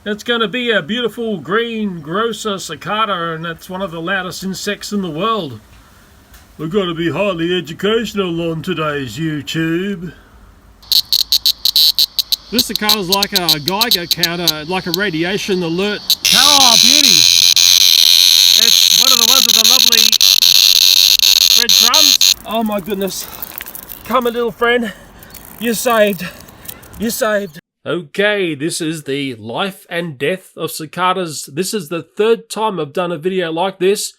It's going to be a beautiful green Grocer cicada, and it's one of the loudest insects in the world. We're going to be highly educational on today's YouTube. This cicada's like a Geiger counter, like a radiation alert. Oh, beauty! It's one of the ones with the lovely red drums. Oh my goodness. Come, a little friend. You're saved. You're saved. Okay, this is the life and death of cicadas. This is the third time I've done a video like this.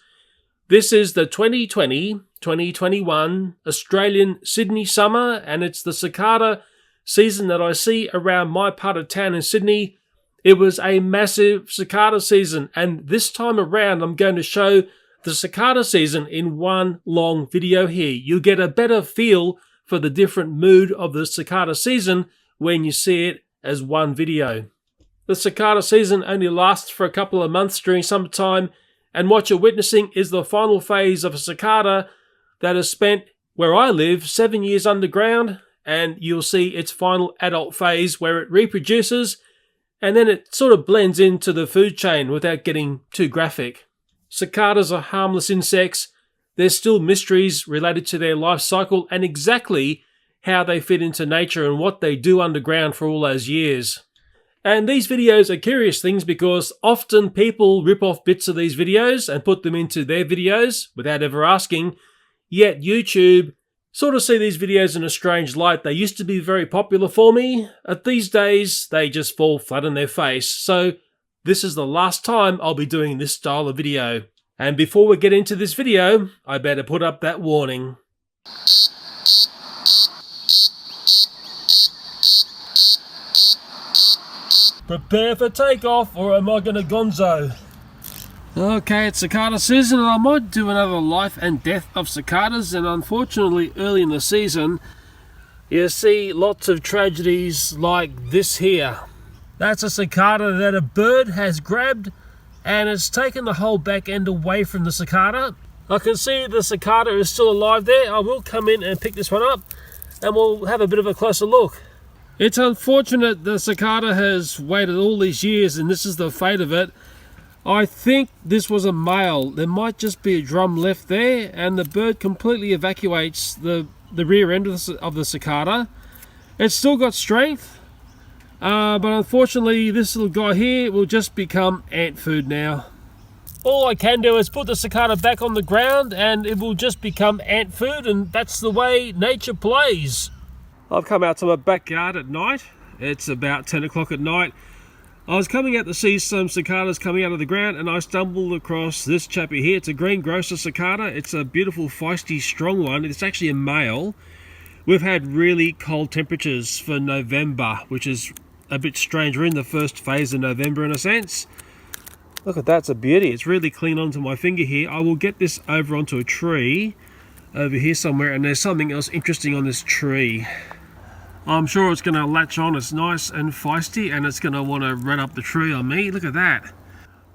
This is the 2020-2021 Australian Sydney summer, and it's the cicada season that I see around my part of town in Sydney. It was a massive cicada season, and this time around I'm going to show the cicada season in one long video here. You'll get a better feel for the different mood of the cicada season when you see it as one video. The cicada season only lasts for a couple of months during summertime, and what you're witnessing is the final phase of a cicada that has spent, where I live, 7 years underground, and you'll see its final adult phase where it reproduces, and then it sort of blends into the food chain without getting too graphic. Cicadas are harmless insects. There's still mysteries related to their life cycle and exactly how they fit into nature and what they do underground for all those years. And these videos are curious things because often people rip off bits of these videos and put them into their videos without ever asking, yet YouTube sort of see these videos in a strange light. They used to be very popular for me. These days, they just fall flat on their face. So this is the last time I'll be doing this style of video. And before we get into this video, I better put up that warning. Prepare for takeoff, or am I going to gonzo? Okay, it's cicada season, and I might do another life and death of cicadas, and unfortunately early in the season you see lots of tragedies like this here. That's a cicada that a bird has grabbed and it's taken the whole back end away from the cicada. I can see the cicada is still alive there. I will come in and pick this one up and we'll have a bit of a closer look. It's unfortunate the cicada has waited all these years and this is the fate of it. I think this was a male. There might just be a drum left there, and the bird completely evacuates the rear end of the cicada. It's still got strength, but unfortunately this little guy here will just become ant food now. All I can do is put the cicada back on the ground and it will just become ant food, and that's the way nature plays. I've come out to my backyard at night. It's about 10 o'clock at night. I was coming out to see some cicadas coming out of the ground and I stumbled across this chappy here. It's a green Grocer cicada. It's a beautiful, feisty, strong one. It's actually a male. We've had really cold temperatures for November, which is a bit strange. We're in the first phase of November in a sense. Look at that, it's a beauty. It's really clean onto my finger here. I will get this over onto a tree over here somewhere, and there's something else interesting on this tree. I'm sure it's going to latch on. It's nice and feisty and it's going to want to run up the tree on me. Look at that.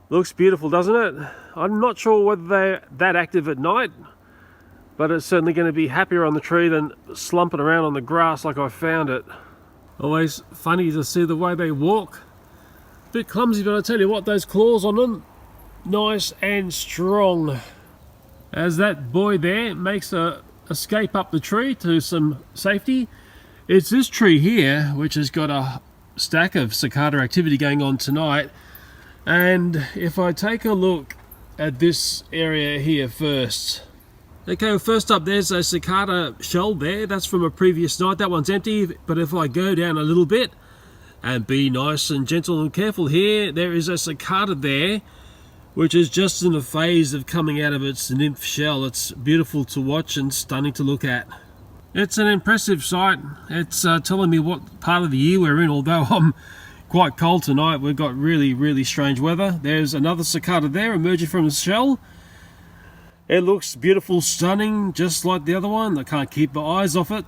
Looks beautiful, doesn't it? I'm not sure whether they're that active at night, but it's certainly going to be happier on the tree than slumping around on the grass like I found it. Always funny to see the way they walk. Bit clumsy, but I tell you what, those claws on them, nice and strong. As that boy there makes a escape up the tree to some safety, it's this tree here which has got a stack of cicada activity going on tonight. And if I take a look at this area here first. Okay, well, first up there's a cicada shell there. That's from a previous night. That one's empty, but if I go down a little bit and be nice and gentle and careful here, there is a cicada there which is just in a phase of coming out of its nymph shell. It's beautiful to watch and stunning to look at. It's an impressive sight. It's telling me what part of the year we're in, although I'm quite cold tonight. We've got really strange weather. There's another cicada there emerging from the shell. It looks beautiful, stunning, just like the other one. I can't keep my eyes off it.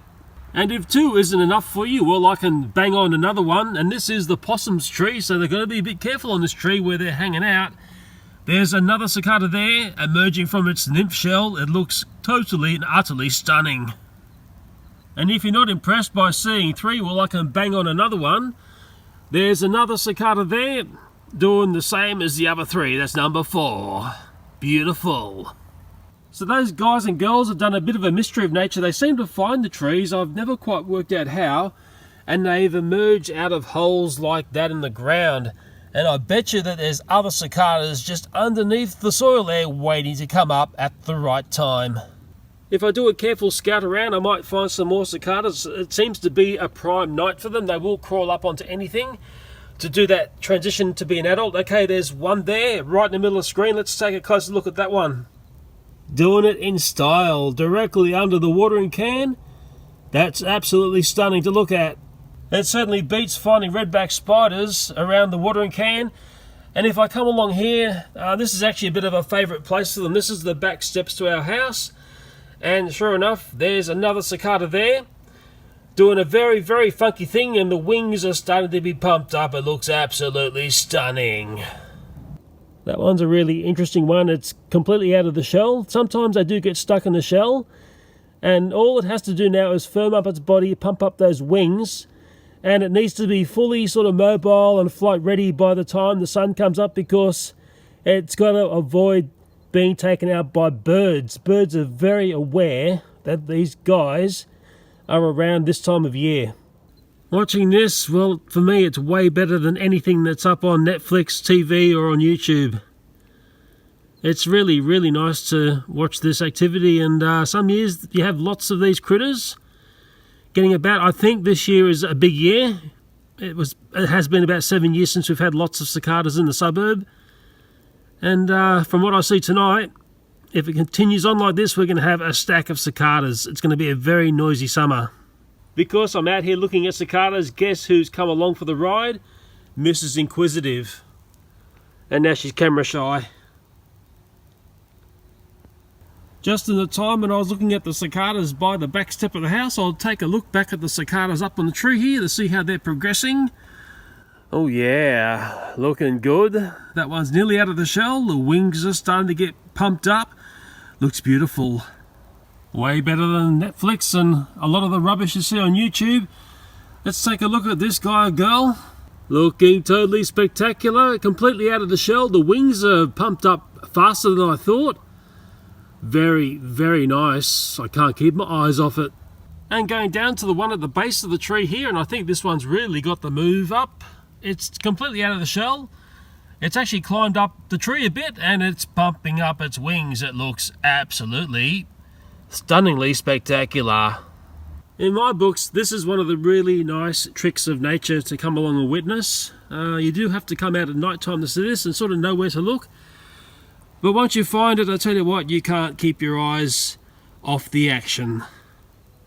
And if two isn't enough for you, well, I can bang on another one, and this is the possum's tree, so they've got to be a bit careful on this tree where they're hanging out. There's another cicada there emerging from its nymph shell. It looks totally and utterly stunning. And if you're not impressed by seeing three, well, I can bang on another one. There's another cicada there. doing the same as the other three. That's number 4. Beautiful. So those guys and girls have done a bit of a mystery of nature. They seem to find the trees. I've never quite worked out how. And they've emerged out of holes like that in the ground. And I bet you that there's other cicadas just underneath the soil there waiting to come up at the right time. If I do a careful scout around, I might find some more cicadas. It seems to be a prime night for them. They will crawl up onto anything to do that transition to be an adult. Okay, there's one there right in the middle of the screen. Let's take a closer look at that one. Doing it in style, directly under the watering can. That's absolutely stunning to look at. It certainly beats finding redback spiders around the watering can. And if I come along here, this is actually a bit of a favourite place for them. This is the back steps to our house. And sure enough, there's another cicada there, doing a very, very funky thing, and the wings are starting to be pumped up. It looks absolutely stunning. That one's a really interesting one. It's completely out of the shell. Sometimes they do get stuck in the shell, and all it has to do now is firm up its body, pump up those wings, and it needs to be fully sort of mobile and flight ready by the time the sun comes up, because it's got to avoid being taken out by birds. Birds are very aware that these guys are around this time of year. Watching this, well, for me it's way better than anything that's up on Netflix, TV or on YouTube. It's really, really nice to watch this activity, and some years you have lots of these critters getting about. I think this year is a big year. It has been about 7 years since we've had lots of cicadas in the suburb. And from what I see tonight, if it continues on like this, we're going to have a stack of cicadas. It's going to be a very noisy summer. Because I'm out here looking at cicadas, guess who's come along for the ride? Mrs. Inquisitive. And now she's camera shy. Just in the time when I was looking at the cicadas by the back step of the house, I'll take a look back at the cicadas up on the tree here to see how they're progressing. Oh yeah, looking good. That one's nearly out of the shell. The wings are starting to get pumped up. Looks beautiful. Way better than Netflix and a lot of the rubbish you see on YouTube. Let's take a look at this guy or girl. Looking totally spectacular. Completely out of the shell. The wings are pumped up faster than I thought. Very, very nice. I can't keep my eyes off it. And going down to the one at the base of the tree here, and I think this one's really got the move up. It's completely out of the shell. It's actually climbed up the tree a bit and it's pumping up its wings. It looks absolutely stunningly spectacular. In my books, this is one of the really nice tricks of nature to come along and witness. You do have to come out at night time to see this and sort of know where to look. But once you find it, I tell you what, you can't keep your eyes off the action.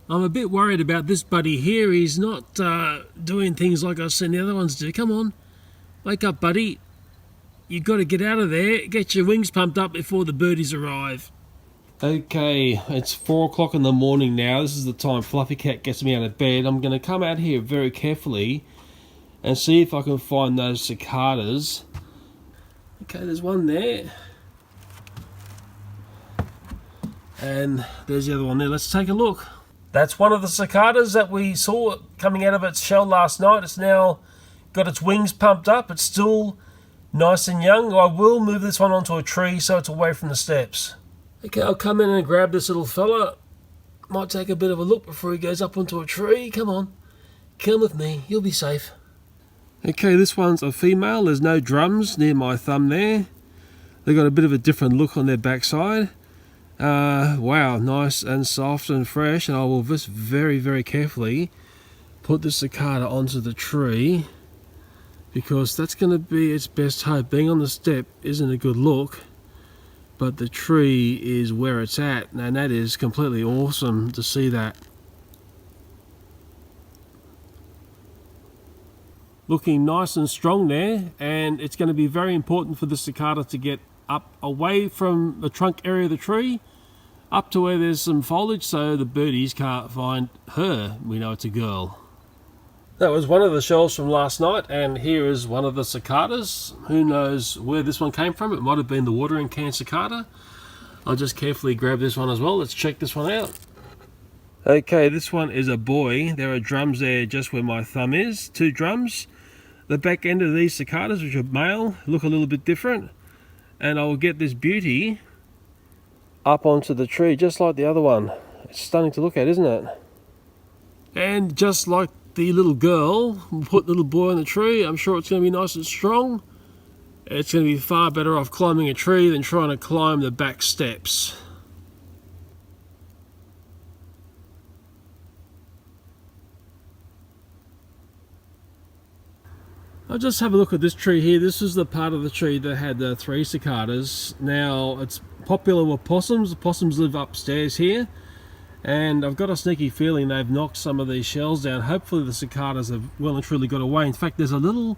I'm a bit worried about this buddy here. He's not doing things like I've seen the other ones do. Come on, wake up, buddy. You've got to get out of there. Get your wings pumped up before the birdies arrive. Okay, it's 4 o'clock in the morning now. This is the time Fluffy Cat gets me out of bed. I'm going to come out here very carefully and see if I can find those cicadas. Okay, there's one there. And there's the other one there. Let's take a look. That's one of the cicadas that we saw coming out of its shell last night. It's now got its wings pumped up. It's still nice and young. I will move this one onto a tree so it's away from the steps. Okay, I'll come in and grab this little fella. Might take a bit of a look before he goes up onto a tree. Come on, come with me, you'll be safe. Okay, this one's a female. There's no drums near my thumb there. They've got a bit of a different look on their backside. Wow, nice and soft and fresh. And I will just very, very carefully put the cicada onto the tree, because that's going to be its best hope. Being on the step isn't a good look, but the tree is where it's at, and that is completely awesome to see that. Looking nice and strong there, and it's going to be very important for the cicada to get up away from the trunk area of the tree, up to where there's some foliage so the birdies can't find her. We know it's a girl. That was one of the shells from last night, and here is one of the cicadas. Who knows where this one came from? It might have been the watering can cicada. I'll just carefully grab this one as well. Let's check this one out. Okay, this one is a boy. There are drums there just where my thumb is. 2 drums. the back end of these cicadas, which are male, look a little bit different, and I will get this beauty up onto the tree just like the other one. It's stunning to look at, isn't it? And just like the little girl, we'll put the little boy on the tree. I'm sure it's going to be nice and strong. It's going to be far better off climbing a tree than trying to climb the back steps. I'll just have a look at this tree here. This is the part of the tree that had the 3 cicadas. Now, it's popular with possums. The possums live upstairs here. And I've got a sneaky feeling they've knocked some of these shells down. Hopefully the cicadas have well and truly got away. In fact, there's a little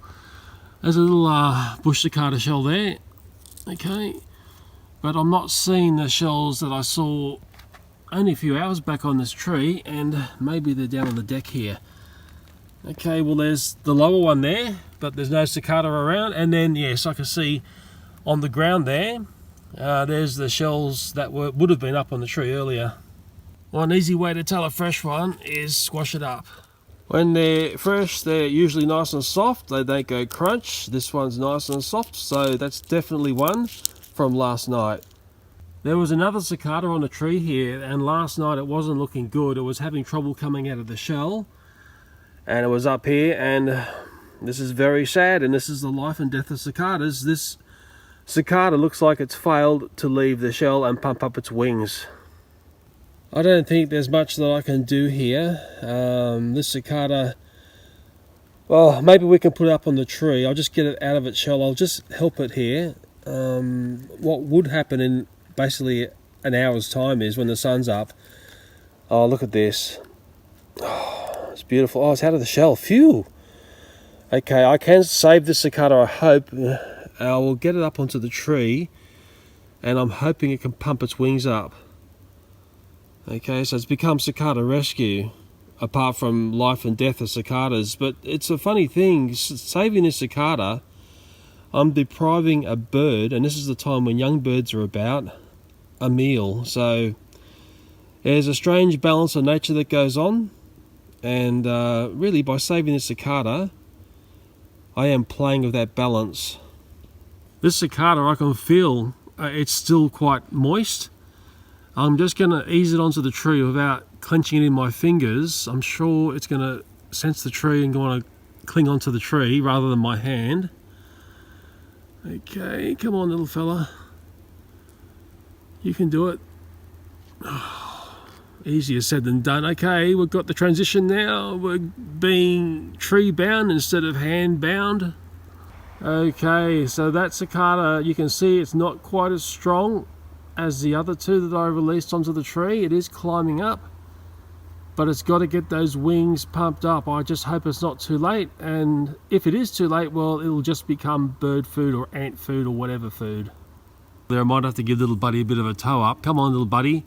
bush cicada shell there. Okay. But I'm not seeing the shells that I saw only a few hours back on this tree. And maybe they're down on the deck here. Okay, well there's the lower one there, but there's no cicada around. And then, yes, I can see on the ground there, there's the shells that would have been up on the tree earlier. One easy way to tell a fresh one is squash it up. When they're fresh, they're usually nice and soft. They don't go crunch. This one's nice and soft, so that's definitely one from last night. There was another cicada on the tree here, and last night it wasn't looking good. It was having trouble coming out of the shell. And it was up here, and this is very sad, and this is the life and death of cicadas. This cicada looks like it's failed to leave the shell and pump up its wings. I don't think there's much that I can do here. This cicada, well, maybe we can put it up on the tree. I'll just get it out of its shell. I'll just help it here. What would happen in basically an hour's time is when the sun's up. Oh, look at this. It's beautiful. Oh, it's out of the shell. Phew. Okay, I can save this cicada, I hope. I will get it up onto the tree, and I'm hoping it can pump its wings up. Okay, so it's become cicada rescue, apart from life and death of cicadas. But it's a funny thing, saving this cicada, I'm depriving a bird, and this is the time when young birds are about, a meal. So there's a strange balance of nature that goes on. And really, by saving this cicada, I am playing with that balance. This cicada, I can feel it's still quite moist. I'm just going to ease it onto the tree without clenching it in my fingers. I'm sure it's going to sense the tree and want to cling onto the tree rather than my hand. Okay, come on, little fella. You can do it. Easier said than done. Okay, we've got the transition now. We're being tree bound instead of hand bound. Okay, so that cicada, you can see it's not quite as strong as the other two that I released onto the tree. It is climbing up, but it's got to get those wings pumped up. I just hope it's not too late, and if it is too late, well, it'll just become bird food or ant food or whatever food. There, I might have to give little buddy a bit of a toe up. Come on, little buddy.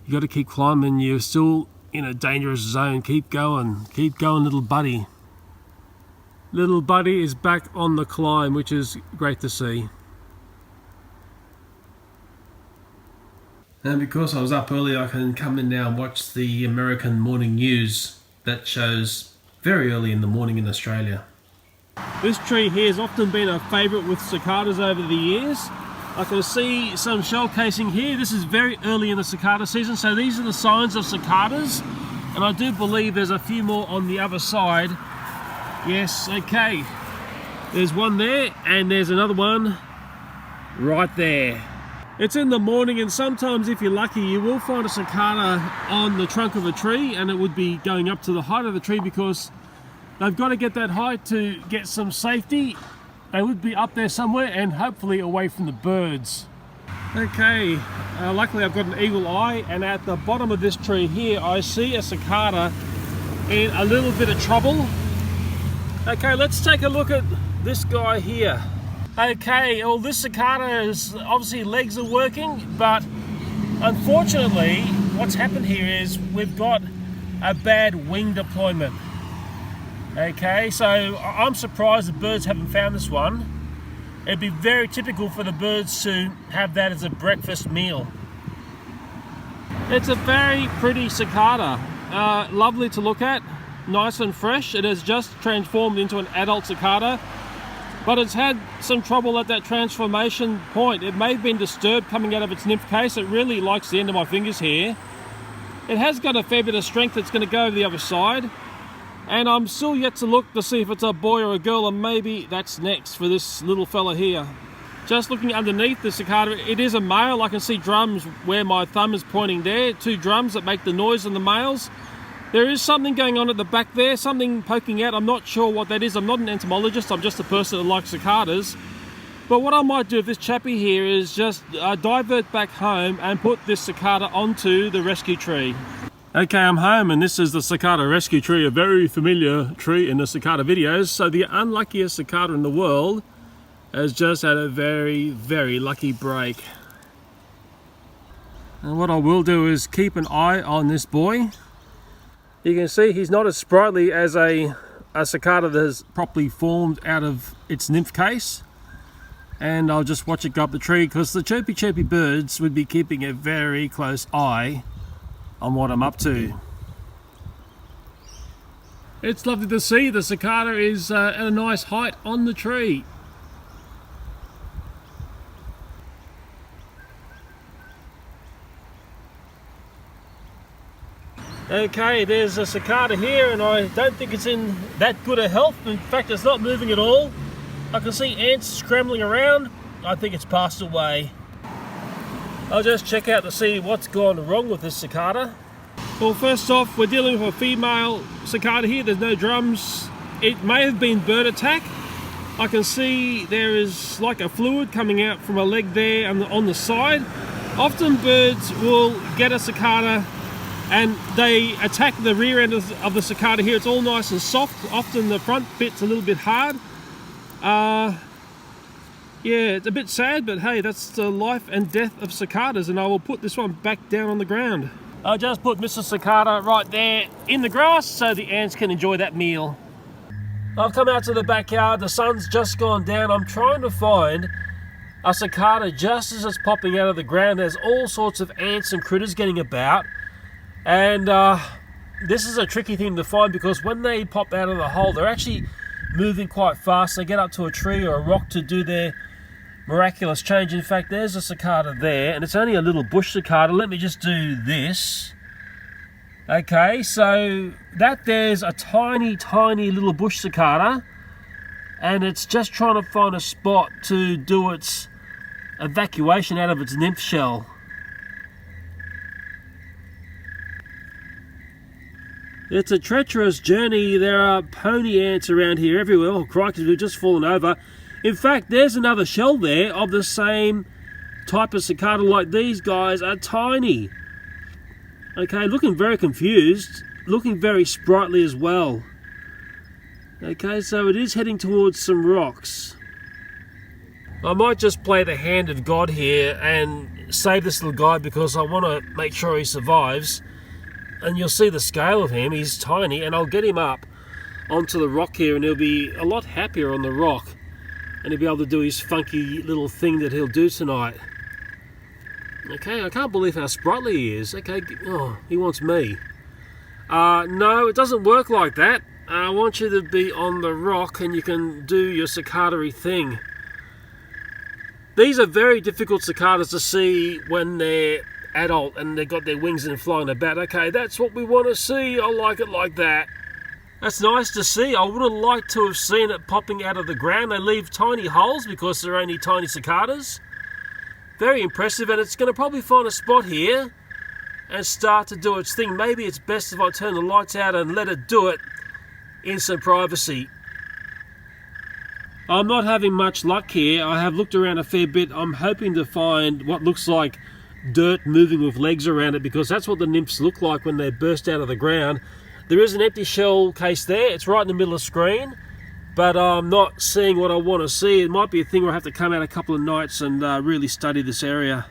You got to keep climbing. You're still in a dangerous zone. Keep going, little buddy. Little buddy is back on the climb, which is great to see. And because I was up early, I can come in now and watch the American morning news. That shows very early in the morning in Australia. This tree here has often been a favourite with cicadas over the years. I can see some shell casing here. This is very early in the cicada season, so these are the signs of cicadas, and I do believe there's a few more on the other side. Yes, okay. There's one there, and there's another one right there. It's in the morning, and sometimes if you're lucky you will find a cicada on the trunk of a tree, and it would be going up to the height of the tree because they've got to get that height to get some safety. They would be up there somewhere and hopefully away from the birds. Okay, luckily I've got an eagle eye, and at the bottom of this tree here I see a cicada in a little bit of trouble. Okay, let's take a look at this guy here. Okay, well, this cicada is obviously legs are working, but unfortunately what's happened here is we've got a bad wing deployment. Okay, so I'm surprised the birds haven't found this one. It'd be very typical for the birds to have that as a breakfast meal. It's a very pretty cicada, lovely to look at. nice and fresh. It has just transformed into an adult cicada, but it's had some trouble at that transformation point. It may have been disturbed coming out of its nymph case. It really likes the end of my fingers here. It has got a fair bit of strength that's going to go over the other side. And I'm still yet to look to see if it's a boy or a girl, and maybe that's next for this little fella here. Just looking underneath the cicada, it is a male. I can see drums where my thumb is pointing there. 2 drums that make the noise in the males. There is something going on at the back there, something poking out. I'm not sure what that is. I'm not an entomologist, I'm just a person that likes cicadas. But what I might do with this chappie here is just divert back home and put this cicada onto the rescue tree. Okay, I'm home, and this is the cicada rescue tree, a very familiar tree in the cicada videos. So the unluckiest cicada in the world has just had a very, very lucky break. And what I will do is keep an eye on this boy. You can see he's not as sprightly as a cicada that has properly formed out of its nymph case. And I'll just watch it go up the tree, because the chirpy birds would be keeping a very close eye on what I'm up to. It's lovely to see the cicada is at a nice height on the tree. Okay, there's a cicada here, and I don't think it's in that good a health. In fact, it's not moving at all. I can see ants scrambling around. I think it's passed away. I'll just check out to see what's gone wrong with this cicada. Well, first off, we're dealing with a female cicada here. There's no drums. It may have been bird attack. I can see there is like a fluid coming out from a leg there and on the side. Often birds will get a cicada and they attack the rear end of the cicada here. It's all nice and soft. Often the front bit's a little bit hard. Yeah, it's a bit sad, but hey, that's the life and death of cicadas, and I will put this one back down on the ground. I just put Mr. Cicada right there in the grass so the ants can enjoy that meal. I've come out to the backyard, the sun's just gone down. I'm trying to find a cicada just as it's popping out of the ground. There's all sorts of ants and critters getting about, and this is a tricky thing to find, because when they pop out of the hole, they're actually moving quite fast. They get up to a tree or a rock to do their miraculous change. In fact, there's a cicada there, and it's only a little bush cicada. Let me just do this. Okay, so that there's a tiny little bush cicada, and it's just trying to find a spot to do its evacuation out of its nymph shell. It's a treacherous journey. There are pony ants around here everywhere. Oh crikey, we've just fallen over. In fact, there's another shell there of the same type of cicada. Like, these guys are tiny. Okay, looking very confused, looking very sprightly as well. Okay, so it is heading towards some rocks. I might just play the hand of God here and save this little guy, because I want to make sure he survives. And you'll see the scale of him. He's tiny, and I'll get him up onto the rock here, and he'll be a lot happier on the rock, and he'll be able to do his funky little thing that he'll do tonight. Okay, I can't believe how sprightly he is. Okay, oh, he wants me. No, it doesn't work like that. I want you to be on the rock, and you can do your cicada-y thing. These are very difficult cicadas to see when they're adult and they've got their wings and flying about. Okay, that's what we want to see. I like it like that. That's nice to see. I would have liked to have seen it popping out of the ground. They leave tiny holes because they're only tiny cicadas. Very impressive, and it's going to probably find a spot here and start to do its thing. Maybe it's best if I turn the lights out and let it do it in some privacy. I'm not having much luck here. I have looked around a fair bit. I'm hoping to find what looks like dirt moving with legs around it, because that's what the nymphs look like when they burst out of the ground. There is an empty shell case there. It's right in the middle of the screen, but I'm not seeing what I want to see. It might be a thing where I have to come out a couple of nights and really study this area.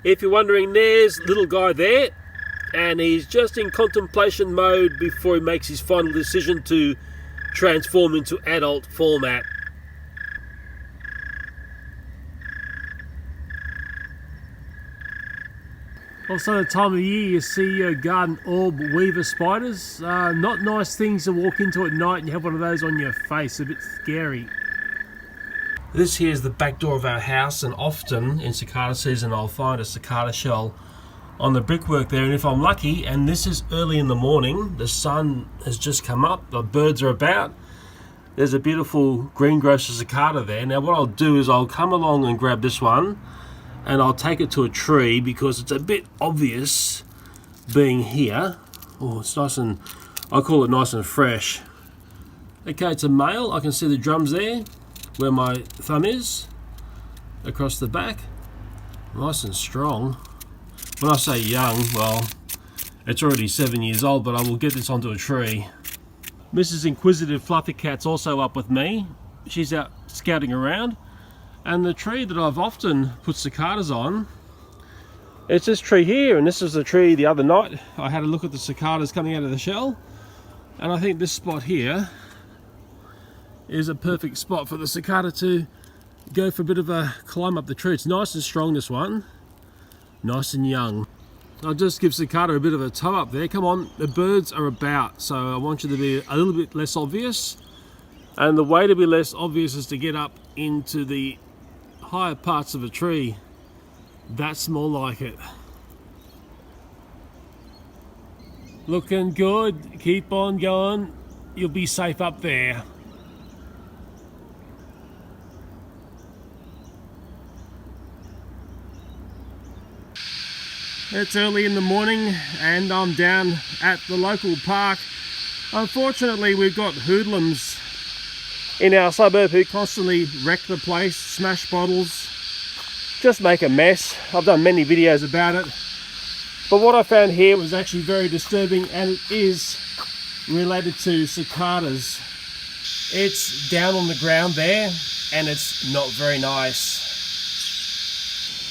If you're wondering, there's little guy there, and he's just in contemplation mode before he makes his final decision to transform into adult format. Also the time of year you see garden orb weaver spiders. Not nice things to walk into at night and you have one of those on your face, a bit scary. This here is the back door of our house, and often in cicada season I'll find a cicada shell on the brickwork there, and if I'm lucky, and this is early in the morning, the sun has just come up, the birds are about, there's a beautiful green Grocer cicada there. Now what I'll do is I'll come along and grab this one and I'll take it to a tree because it's a bit obvious being here. Oh, it's nice and, I call it nice and fresh. Okay, it's a male. I can see the drums there where my thumb is, across the back, nice and strong. When I say young, well, it's already 7 years old, but I will get this onto a tree. Mrs. Inquisitive Fluffy Cat's also up with me. She's out scouting around, and the tree that I've often put cicadas on, it's this tree here, and this is the tree the other night. I had a look at the cicadas coming out of the shell, and I think this spot here is a perfect spot for the cicada to go for a bit of a climb up the tree. It's nice and strong, this one, nice and young. I'll just give cicada a bit of a toe up there. Come on, the birds are about, so I want you to be a little bit less obvious, and the way to be less obvious is to get up into the higher parts of a tree. That's more like it. Looking good, keep on going, you'll be safe up there. It's early in the morning and I'm down at the local park. Unfortunately, we've got hoodlums in our suburb who constantly wreck the place, smash bottles, just make a mess. I've done many videos about it, but what I found here was actually very disturbing, and it is related to cicadas. It's down on the ground there and it's not very nice.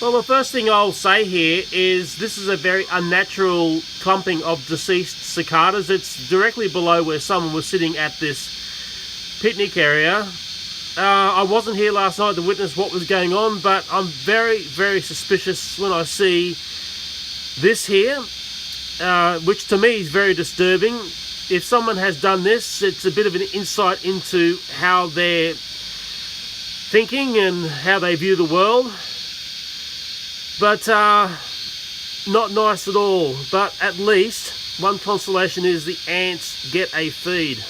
Well, the first thing I'll say here is this is a very unnatural clumping of deceased cicadas. It's directly below where someone was sitting at this picnic area. I wasn't here last night to witness what was going on, but I'm very, very suspicious when I see this here, which to me is very disturbing. If someone has done this, it's a bit of an insight into how they're thinking and how they view the world. But not nice at all. But at least one consolation is the ants get a feed.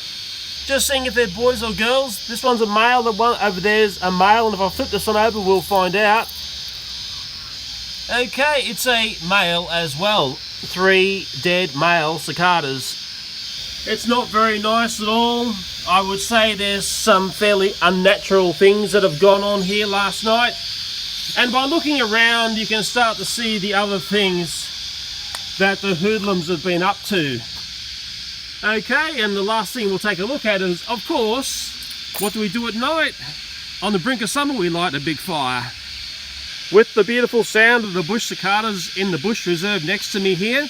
Just seeing if they're boys or girls. This one's a male, the one over there's a male, and if I flip this one over we'll find out. Okay, it's a male as well. 3 dead male cicadas. It's not very nice at all. I would say there's some fairly unnatural things that have gone on here last night. And by looking around, you can start to see the other things that the hoodlums have been up to. Okay, and the last thing we'll take a look at is, of course, what do we do at night? On the brink of summer, we light a big fire. With the beautiful sound of the bush cicadas in the bush reserve next to me here.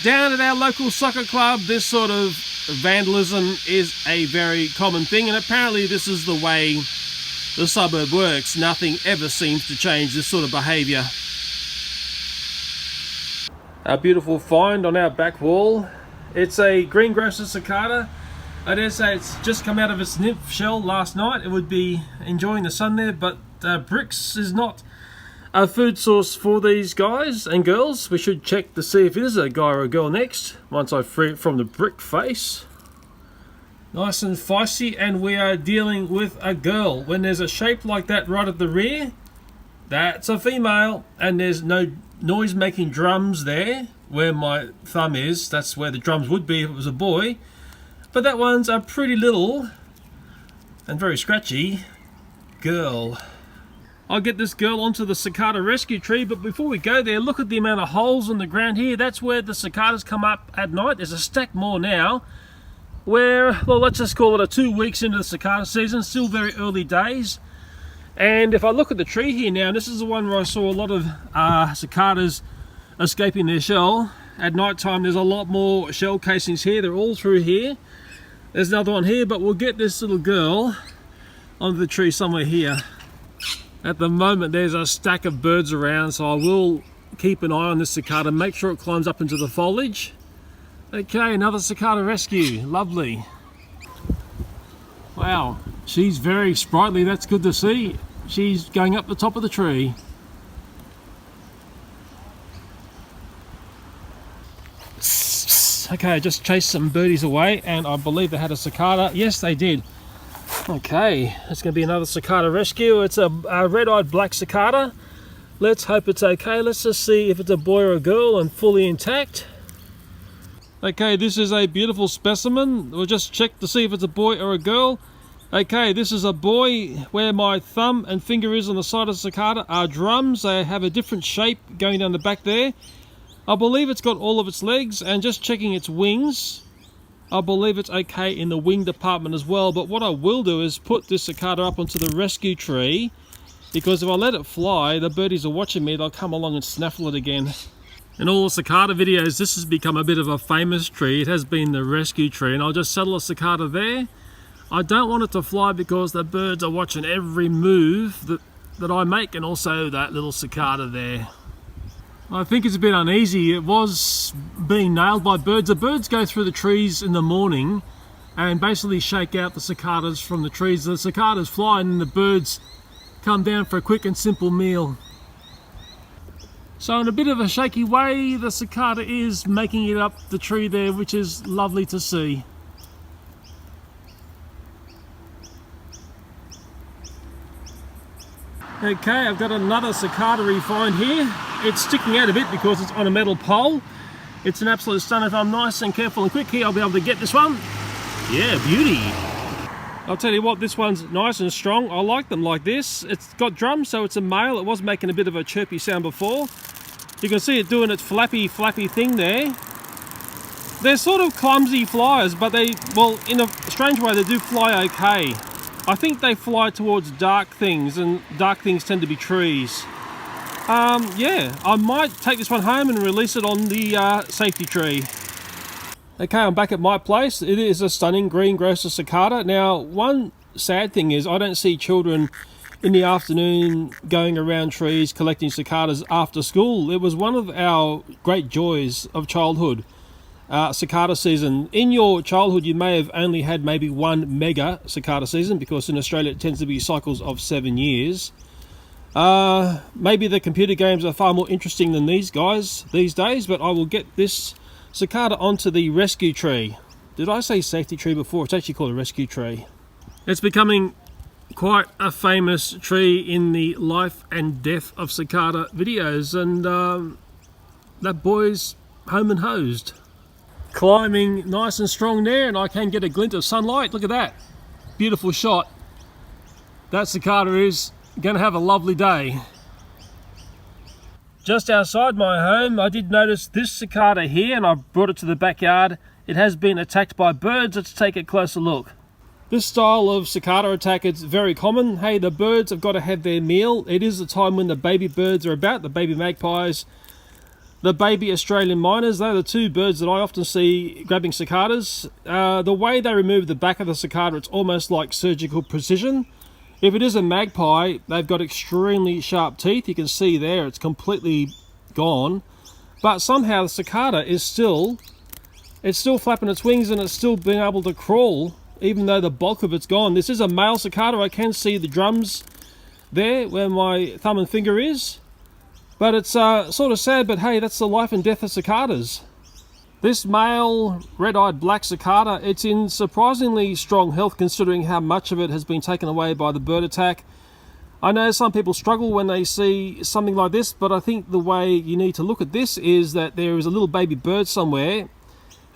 Down at our local soccer club, this sort of vandalism is a very common thing, and apparently this is the way the suburb works. Nothing ever seems to change this sort of behaviour. Our beautiful find on our back wall. It's a green Grocer cicada. I dare say it's just come out of its nymph shell last night. It would be enjoying the sun there, but bricks is not a food source for these guys and girls. We should check to see if it is a guy or a girl next, once I free it from the brick face. Nice and feisty, and we are dealing with a girl. When there's a shape like that right at the rear, that's a female, and there's no noise making drums there where my thumb is. That's where the drums would be if it was a boy, but that one's a pretty little and very scratchy girl. I'll get this girl onto the cicada rescue tree, but before we go there, look at the amount of holes in the ground here. That's where the cicadas come up at night. There's a stack more now. Where, well, let's just call it 2 weeks into the cicada season, still very early days. And if I look at the tree here now, and this is the one where I saw a lot of cicadas escaping their shell. At night time there's a lot more shell casings here, they're all through here. There's another one here, but we'll get this little girl onto the tree somewhere here. At the moment there's a stack of birds around, so I will keep an eye on this cicada, make sure it climbs up into the foliage. Okay, another cicada rescue, lovely. Wow, she's very sprightly, that's good to see. She's going up the top of the tree. Okay, I just chased some birdies away and I believe they had a cicada. Yes, they did. Okay, it's going to be another cicada rescue. It's a red-eyed black cicada. Let's hope it's okay. Let's just see if it's a boy or a girl and fully intact. Okay, this is a beautiful specimen. We'll just check to see if it's a boy or a girl. Okay, this is a boy. Where my thumb and finger is on the side of the cicada are drums. They have a different shape going down the back there. I believe it's got all of its legs, and just checking its wings, I believe it's okay in the wing department as well. But what I will do is put this cicada up onto the rescue tree, because if I let it fly, the birdies are watching me, they'll come along and snaffle it again. In all the cicada videos, this has become a bit of a famous tree. It has been the rescue tree, and I'll just settle a cicada there. I don't want it to fly because the birds are watching every move that I make, and also that little cicada there. I think it's a bit uneasy. It was being nailed by birds. The birds go through the trees in the morning and basically shake out the cicadas from the trees. The cicadas fly and the birds come down for a quick and simple meal. So in a bit of a shaky way, the cicada is making it up the tree there, which is lovely to see. Okay, I've got another cicada refined here. It's sticking out a bit because it's on a metal pole. It's an absolute stunner. If I'm nice and careful and quick here, I'll be able to get this one. Yeah, beauty. I'll tell you what, this one's nice and strong. I like them like this. It's got drums, so it's a male. It was making a bit of a chirpy sound before. You can see it doing its flappy thing there. They're sort of clumsy flyers, but they, well, in a strange way, they do fly okay. I think they fly towards dark things, and dark things tend to be trees. Yeah, I might take this one home and release it on the safety tree. Okay, I'm back at my place. It is a stunning green Grocer cicada. Now, one sad thing is I don't see children in the afternoon going around trees collecting cicadas after school. It was one of our great joys of childhood. Cicada season. In your childhood you may have only had maybe one mega cicada season, because in Australia it tends to be cycles of 7 years. Maybe the computer games are far more interesting than these guys these days, but I will get this cicada onto the rescue tree. Did I say safety tree before? It's actually called a rescue tree. It's becoming quite a famous tree in the life and death of cicada videos, and that boy's home and hosed. Climbing nice and strong there, and I can get a glint of sunlight. Look at that, beautiful shot. That cicada is going to have a lovely day. Just outside my home, I did notice this cicada here, and I brought it to the backyard. It has been attacked by birds. Let's take a closer look. This style of cicada attack is very common. Hey, the birds have got to have their meal. It is the time when the baby birds are about, the baby magpies, the baby Australian miners. They're the two birds that I often see grabbing cicadas. The way they remove the back of the cicada, it's almost like surgical precision. If it is a magpie, they've got extremely sharp teeth. You can see there, it's completely gone. But somehow the cicada is still flapping its wings, and it's still being able to crawl, even though the bulk of it's gone. This is a male cicada. I can see the drums there where my thumb and finger is. But it's sort of sad, but hey, that's the life and death of cicadas. This male red-eyed black cicada, it's in surprisingly strong health considering how much of it has been taken away by the bird attack. I know some people struggle when they see something like this, but I think the way you need to look at this is that there is a little baby bird somewhere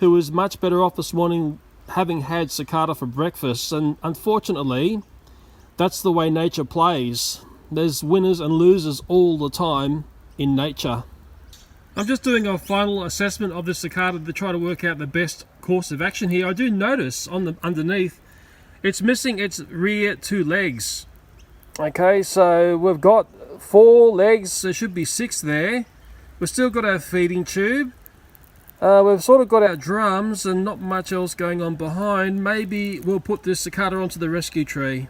who is much better off this morning having had cicada for breakfast, and unfortunately, that's the way nature plays. There's winners and losers all the time in nature. I'm just doing a final assessment of this cicada to try to work out the best course of action here. I do notice on the underneath, it's missing its rear two legs. Okay, so we've got 4 legs, there should be 6 there. We've still got our feeding tube. We've sort of got our drums and not much else going on behind. Maybe we'll put this cicada onto the rescue tree.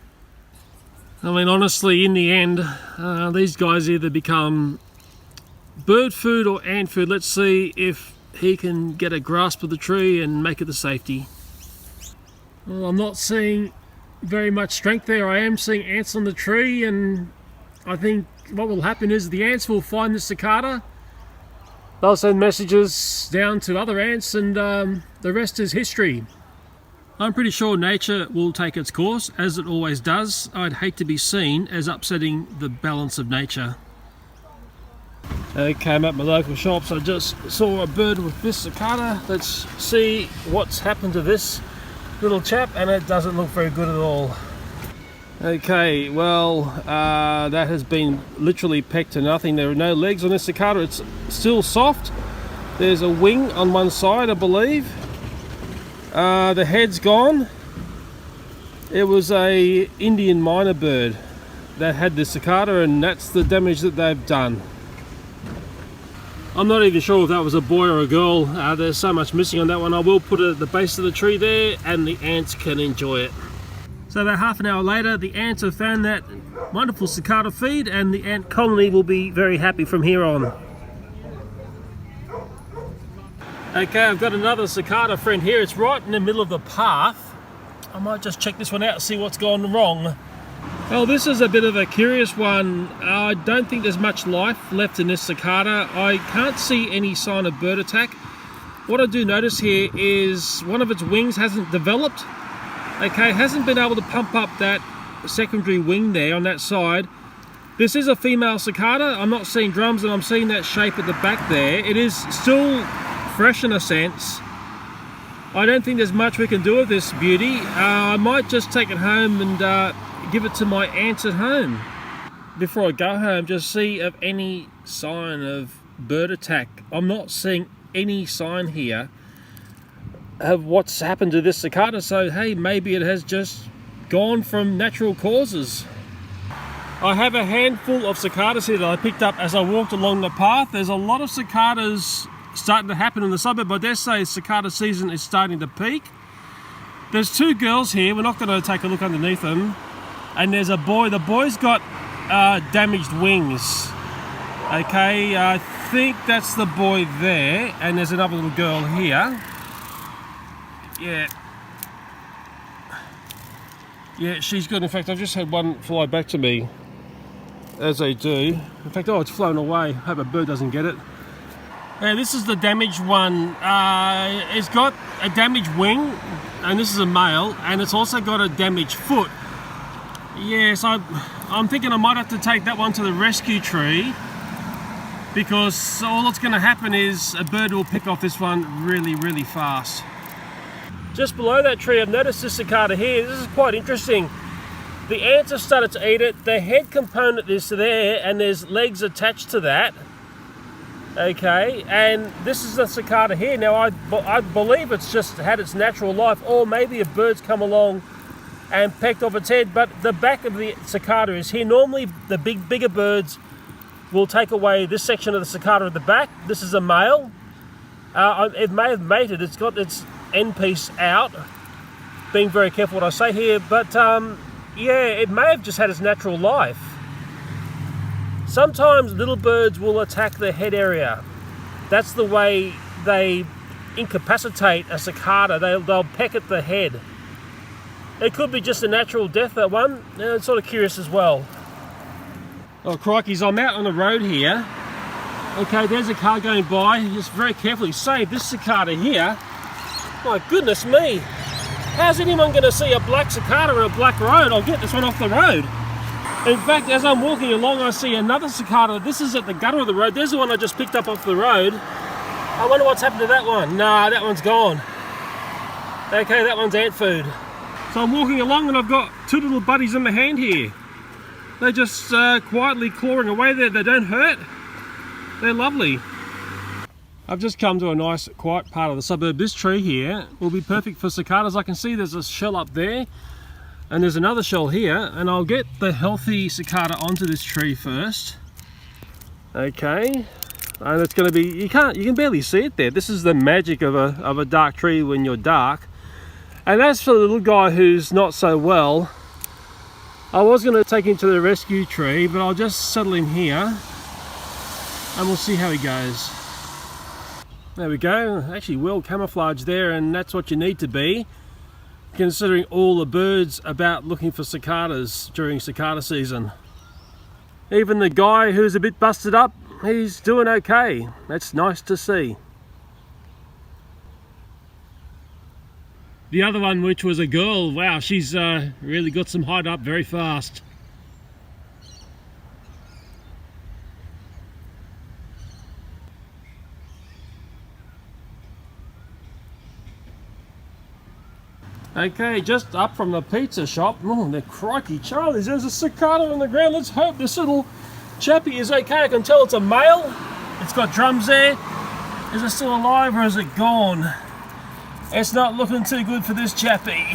I mean, honestly, in the end, these guys either become bird food or ant food. Let's see if he can get a grasp of the tree and make it to safety. Well, I'm not seeing very much strength there. I am seeing ants on the tree, and I think what will happen is the ants will find the cicada. They'll send messages down to other ants, and the rest is history. I'm pretty sure nature will take its course, as it always does. I'd hate to be seen as upsetting the balance of nature. Okay, I'm at my local shops. I just saw a bird with this cicada. Let's see what's happened to this little chap, and it doesn't look very good at all. Okay, well, that has been literally pecked to nothing. There are no legs on this cicada. It's still soft. There's a wing on one side, I believe. The head's gone. It was a Indian miner bird that had this cicada, and that's the damage that they've done. I'm not even sure if that was a boy or a girl. There's so much missing on that one. I will put it at the base of the tree there, and the ants can enjoy it. So about half an hour later, the ants have found that wonderful cicada feed, and the ant colony will be very happy from here on. Okay, I've got another cicada friend here. It's right in the middle of the path. I might just check this one out and see what's gone wrong. Well, this is a bit of a curious one. I don't think there's much life left in this cicada. I can't see any sign of bird attack. What I do notice here is one of its wings hasn't developed. Okay, hasn't been able to pump up that secondary wing there on that side. This is a female cicada. I'm not seeing drums, and I'm seeing that shape at the back there. It is still fresh in a sense. I don't think there's much we can do with this beauty. I might just take it home and give it to my aunts at home. Before I go home, just see if any sign of bird attack. I'm not seeing any sign here of what's happened to this cicada, so hey, maybe it has just gone from natural causes. I have a handful of cicadas here that I picked up as I walked along the path. There's a lot of cicadas starting to happen in the suburb. I dare say cicada season is starting to peak. There's two girls here. We're not going to take a look underneath them. And there's a boy. The boy's got damaged wings. Okay, I think that's the boy there. And there's another little girl here. Yeah, she's good. In fact, I've just had one fly back to me, as they do. In fact, oh, it's flown away. Hope a bird doesn't get it. This is the damaged one. It's got a damaged wing, and this is a male, and it's also got a damaged foot. Yes, I'm thinking I might have to take that one to the rescue tree, because all that's going to happen is a bird will pick off this one really, really fast. Just below that tree, I've noticed this cicada here. This is quite interesting. The ants have started to eat it. The head component is there, and there's legs attached to that. Okay, and this is the cicada here. Now, I believe it's just had its natural life, or maybe a bird's come along and pecked off its head, but the back of the cicada is here. Normally, the bigger birds will take away this section of the cicada at the back. This is a male. It may have mated. It's got its end piece out. Being very careful what I say here, but yeah, it may have just had its natural life. Sometimes little birds will attack the head area. That's the way they incapacitate a cicada. They'll peck at the head. It could be just a natural death, that one. It's sort of curious as well. Oh, crikeys, I'm out on the road here. Okay, there's a car going by. Just very carefully save this cicada here. My goodness me. How's anyone going to see a black cicada on a black road? I'll get this one off the road. In fact, as I'm walking along, I see another cicada. This is at the gutter of the road. There's the one I just picked up off the road. I wonder what's happened to that one. Nah, that one's gone. Okay, that one's ant food. So I'm walking along and I've got two little buddies in my hand here. They're just quietly clawing away there. They don't hurt. They're lovely. I've just come to a nice quiet part of the suburb. This tree here will be perfect for cicadas. I can see there's a shell up there and there's another shell here, and I'll get the healthy cicada onto this tree first. Okay, and it's going to be, you can barely see it there. This is the magic of a dark tree when you're dark. And as for the little guy who's not so well, I was going to take him to the rescue tree, but I'll just settle him here. and we'll see how he goes. There we go, actually well camouflaged there, and that's what you need to be, considering all the birds about looking for cicadas during cicada season. Even the guy who's a bit busted up, he's doing okay. That's nice to see. The other one, which was a girl, wow, she's really got some height up very fast. Okay, just up from the pizza shop. Oh, the crikey Charlies, there's a cicada on the ground. Let's hope this little chappie is okay. I can tell it's a male. It's got drums there. Is it still alive or is it gone? It's not looking too good for this chappie.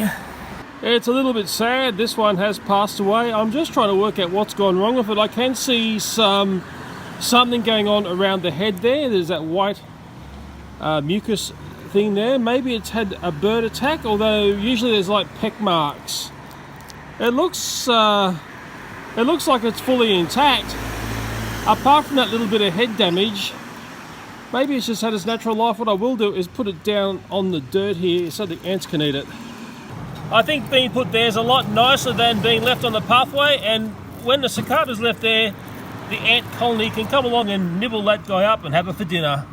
It's a little bit sad. This one has passed away. I'm just trying to work out what's gone wrong with it. I can see something going on around the head there. There's that white mucus thing there. Maybe it's had a bird attack, although usually there's like peck marks. It looks like it's fully intact, apart from that little bit of head damage. Maybe it's just had its natural life. What I will do is put it down on the dirt here so the ants can eat it. I think being put there is a lot nicer than being left on the pathway, and when the cicada's left there, the ant colony can come along and nibble that guy up and have it for dinner.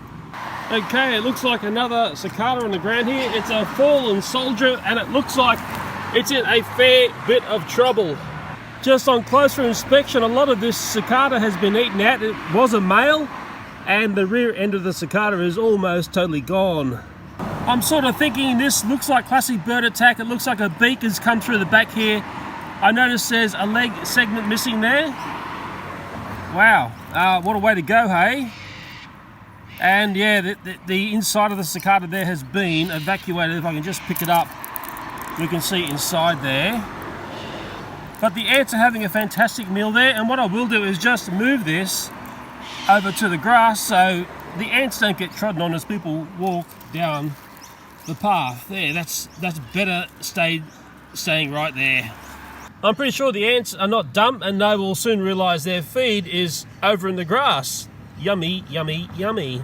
Okay, it looks like another cicada on the ground here. It's a fallen soldier, and it looks like it's in a fair bit of trouble. Just on closer inspection, a lot of this cicada has been eaten out. It was a male, and the rear end of the cicada is almost totally gone. I'm sort of thinking this looks like classic bird attack. It looks like a beak has come through the back here. I notice there's a leg segment missing there. Wow, what a way to go, hey? And yeah, the inside of the cicada there has been evacuated. If I can just pick it up, we can see inside there. But the ants are having a fantastic meal there, and what I will do is just move this over to the grass so the ants don't get trodden on as people walk down the path. There, that's better staying right there. I'm pretty sure the ants are not dumb, and they will soon realise their feed is over in the grass. Yummy, yummy, yummy.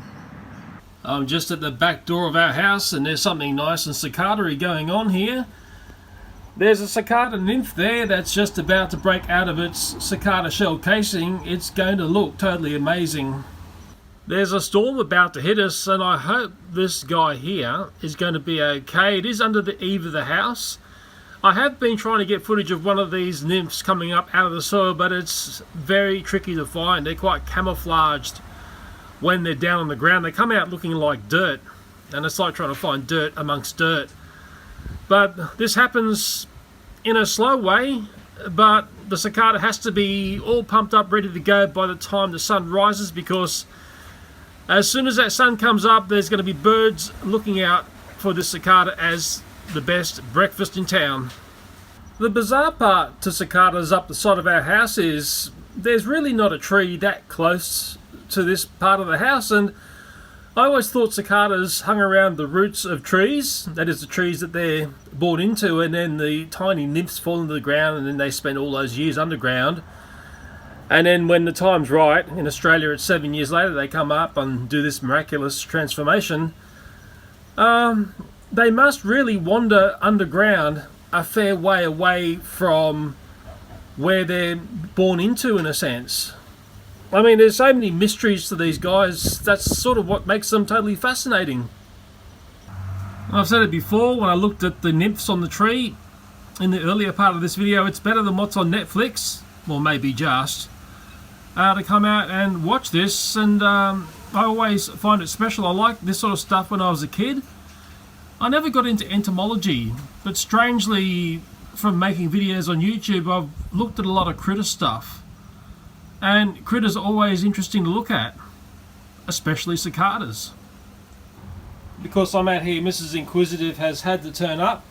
I'm just at the back door of our house, and there's something nice and cicada-y going on here. There's a cicada nymph there that's just about to break out of its cicada shell casing. It's going to look totally amazing. There's a storm about to hit us, and I hope this guy here is going to be okay. It is under the eave of the house. I have been trying to get footage of one of these nymphs coming up out of the soil, but it's very tricky to find. They're quite camouflaged when they're down on the ground. They come out looking like dirt, and it's like trying to find dirt amongst dirt. But this happens in a slow way, but the cicada has to be all pumped up, ready to go by the time the sun rises, because as soon as that sun comes up, there's going to be birds looking out for this cicada as the best breakfast in town. The bizarre part to cicadas up the side of our house is there's really not a tree that close to this part of the house, and I always thought cicadas hung around the roots of trees, that is the trees that they're born into, and then the tiny nymphs fall into the ground, and then they spend all those years underground, and then when the time's right, in Australia it's 7 years later, they come up and do this miraculous transformation. They must really wander underground a fair way away from where they're born into, in a sense. I mean, there's so many mysteries to these guys. That's sort of what makes them totally fascinating. I've said it before, when I looked at the nymphs on the tree in the earlier part of this video, it's better than what's on Netflix, or maybe just, to come out and watch this. And I always find it special. I liked this sort of stuff when I was a kid. I never got into entomology, but strangely, from making videos on YouTube, I've looked at a lot of critter stuff. And critters are always interesting to look at, especially cicadas. Because I'm out here, Mrs. Inquisitive has had to turn up.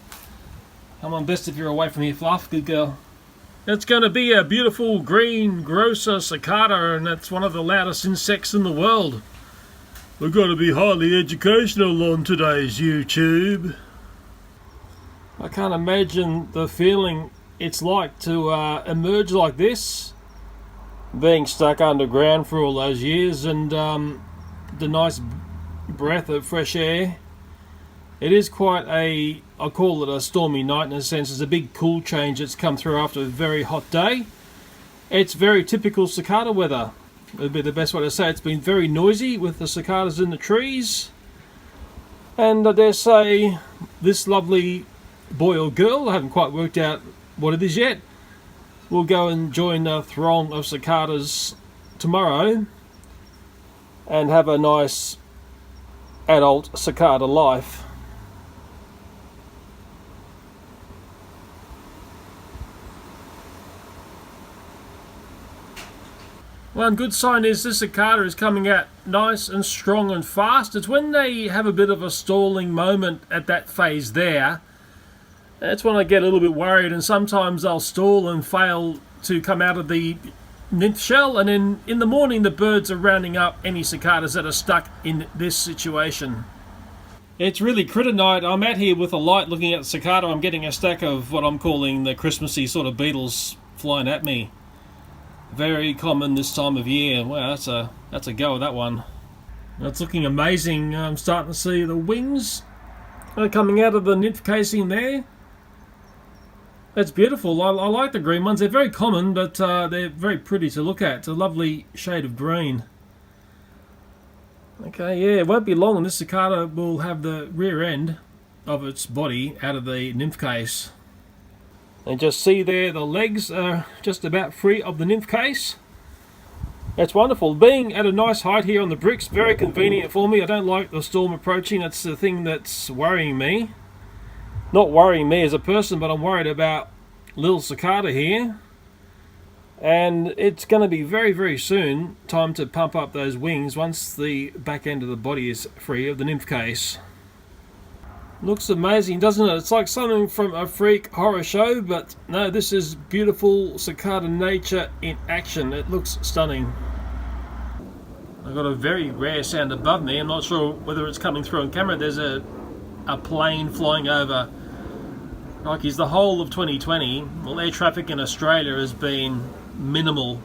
Come on, best if you're away from here, Fluff. Good girl. It's going to be a beautiful green Grocer cicada, and that's one of the loudest insects in the world. We're going to be highly educational on today's YouTube. I can't imagine the feeling it's like to emerge like this being stuck underground for all those years, and the nice breath of fresh air. It is quite a, I call it a stormy night in a sense. It's a big cool change that's come through after a very hot day. It's very typical cicada weather, would be the best way to say it. It's been very noisy with the cicadas in the trees. And I dare say this lovely boy or girl, I haven't quite worked out what it is yet, will go and join a throng of cicadas tomorrow and have a nice adult cicada life. One good sign is this cicada is coming out nice and strong and fast. It's when they have a bit of a stalling moment at that phase there. That's when I get a little bit worried, and sometimes they'll stall and fail to come out of the nymph shell, and then in the morning the birds are rounding up any cicadas that are stuck in this situation. It's really critter night. I'm out here with a light looking at the cicada. I'm getting a stack of what I'm calling the Christmassy sort of beetles flying at me. Very common this time of year. Wow, that's a go of that one. That's looking amazing. I'm starting to see the wings coming out of the nymph casing there. That's beautiful. I like the green ones. They're very common, but they're very pretty to look at. It's a lovely shade of green. Okay, yeah, it won't be long and this cicada will have the rear end of its body out of the nymph case. And just see there, the legs are just about free of the nymph case. That's wonderful. Being at a nice height here on the bricks, very convenient for me. I don't like the storm approaching. That's the thing that's worrying me. Not worrying me as a person, but I'm worried about little cicada here. And it's going to be very, very soon time to pump up those wings once the back end of the body is free of the nymph case. Looks amazing, doesn't it? It's like something from a freak horror show, but no, this is beautiful cicada nature in action. It looks stunning. I've got a very rare sound above me. I'm not sure whether it's coming through on camera. There's a plane flying over. Like, is the whole of 2020, well, air traffic in Australia has been minimal.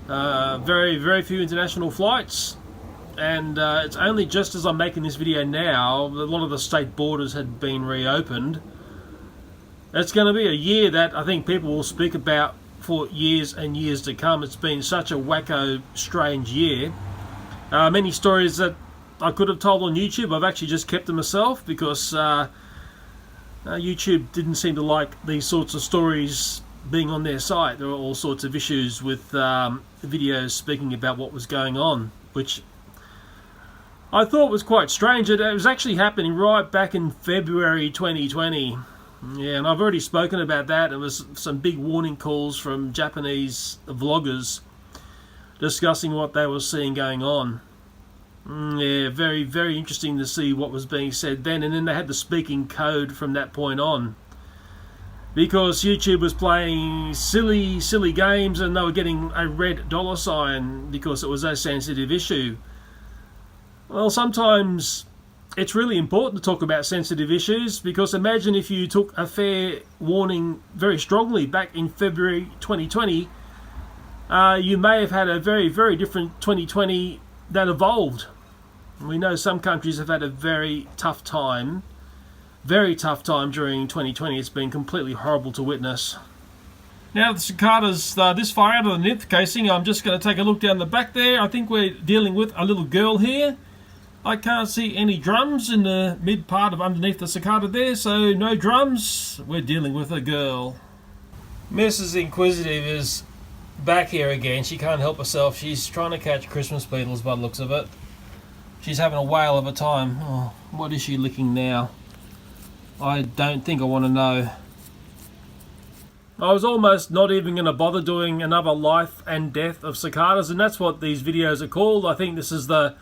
Very, very few international flights. And it's only just as I'm making this video now, a lot of the state borders had been reopened. It's going to be a year that I think people will speak about for years and years to come. It's been such a wacko, strange year. Many stories that I could have told on YouTube, I've actually just kept to myself because YouTube didn't seem to like these sorts of stories being on their site. There were all sorts of issues with videos speaking about what was going on, which I thought was quite strange. It was actually happening right back in February 2020. Yeah, and I've already spoken about that. There was some big warning calls from Japanese vloggers discussing what they were seeing going on. Yeah, very, very interesting to see what was being said then. And then they had the speaking code from that point on. Because YouTube was playing silly, silly games and they were getting a red dollar sign because it was a sensitive issue. Well, sometimes it's really important to talk about sensitive issues, because imagine if you took a fair warning very strongly back in February 2020, you may have had a very, very different 2020 that evolved. We know some countries have had a very tough time during 2020. It's been completely horrible to witness. Now the cicadas this far out of the nymph casing, I'm just going to take a look down the back there. I think we're dealing with a little girl here. I can't see any drums in the mid part of underneath the cicada there, so no drums. We're dealing with a girl. Mrs. Inquisitive is back here again. She can't help herself. She's trying to catch Christmas beetles by the looks of it. She's having a whale of a time. Oh, what is she licking now? I don't think I want to know. I was almost not even going to bother doing another life and death of cicadas, and that's what these videos are called. I think this is the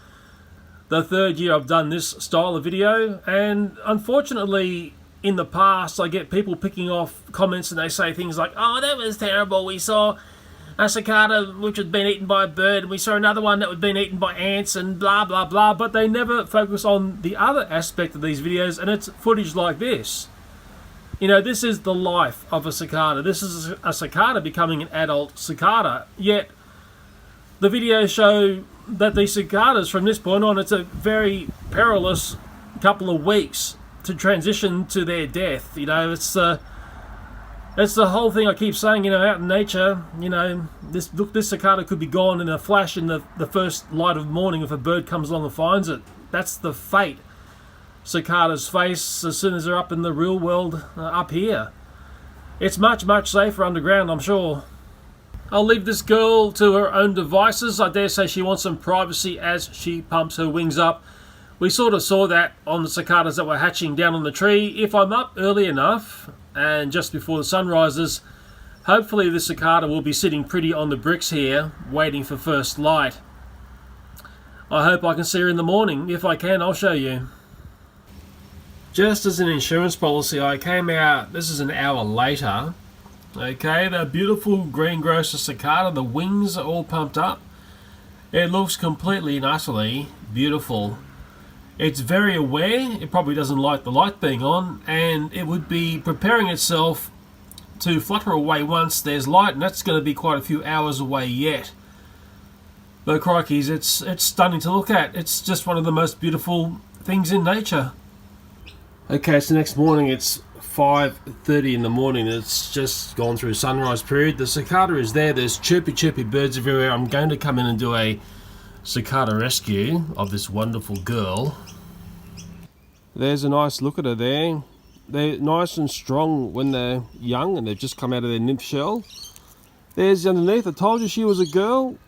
third year I've done this style of video, and unfortunately in the past I get people picking off comments and they say things like, oh, that was terrible, we saw a cicada which had been eaten by a bird and we saw another one that had been eaten by ants and blah blah blah, but they never focus on the other aspect of these videos, and it's footage like this. You know, this is the life of a cicada. This is a cicada becoming an adult cicada, yet the videos show that these cicadas from this point on, it's a very perilous couple of weeks to transition to their death. You know, it's the whole thing I keep saying, you know, out in nature, you know, this cicada could be gone in a flash in the first light of morning if a bird comes along and finds it. That's the fate cicadas face as soon as they're up in the real world up here. It's much, much safer underground, I'm sure. I'll leave this girl to her own devices. I dare say she wants some privacy as she pumps her wings up. We sort of saw that on the cicadas that were hatching down on the tree. If I'm up early enough and just before the sun rises, hopefully the cicada will be sitting pretty on the bricks here, waiting for first light. I hope I can see her in the morning. If I can, I'll show you. Just as an insurance policy, I came out, this is an hour later. Okay, the beautiful green Grocer cicada, the wings are all pumped up. It looks completely and utterly beautiful. It's very aware, it probably doesn't like the light being on, and it would be preparing itself to flutter away once there's light, and that's going to be quite a few hours away yet. But crikeys, it's stunning to look at. It's just one of the most beautiful things in nature. Okay, it's the next morning, it's 5:30 in the morning. It's just gone through sunrise period. The cicada is there. There's chirpy birds everywhere. I'm going to come in and do a cicada rescue of this wonderful girl. There's a nice look at her there. They're nice and strong when they're young and they've just come out of their nymph shell. There's underneath. I told you she was a girl.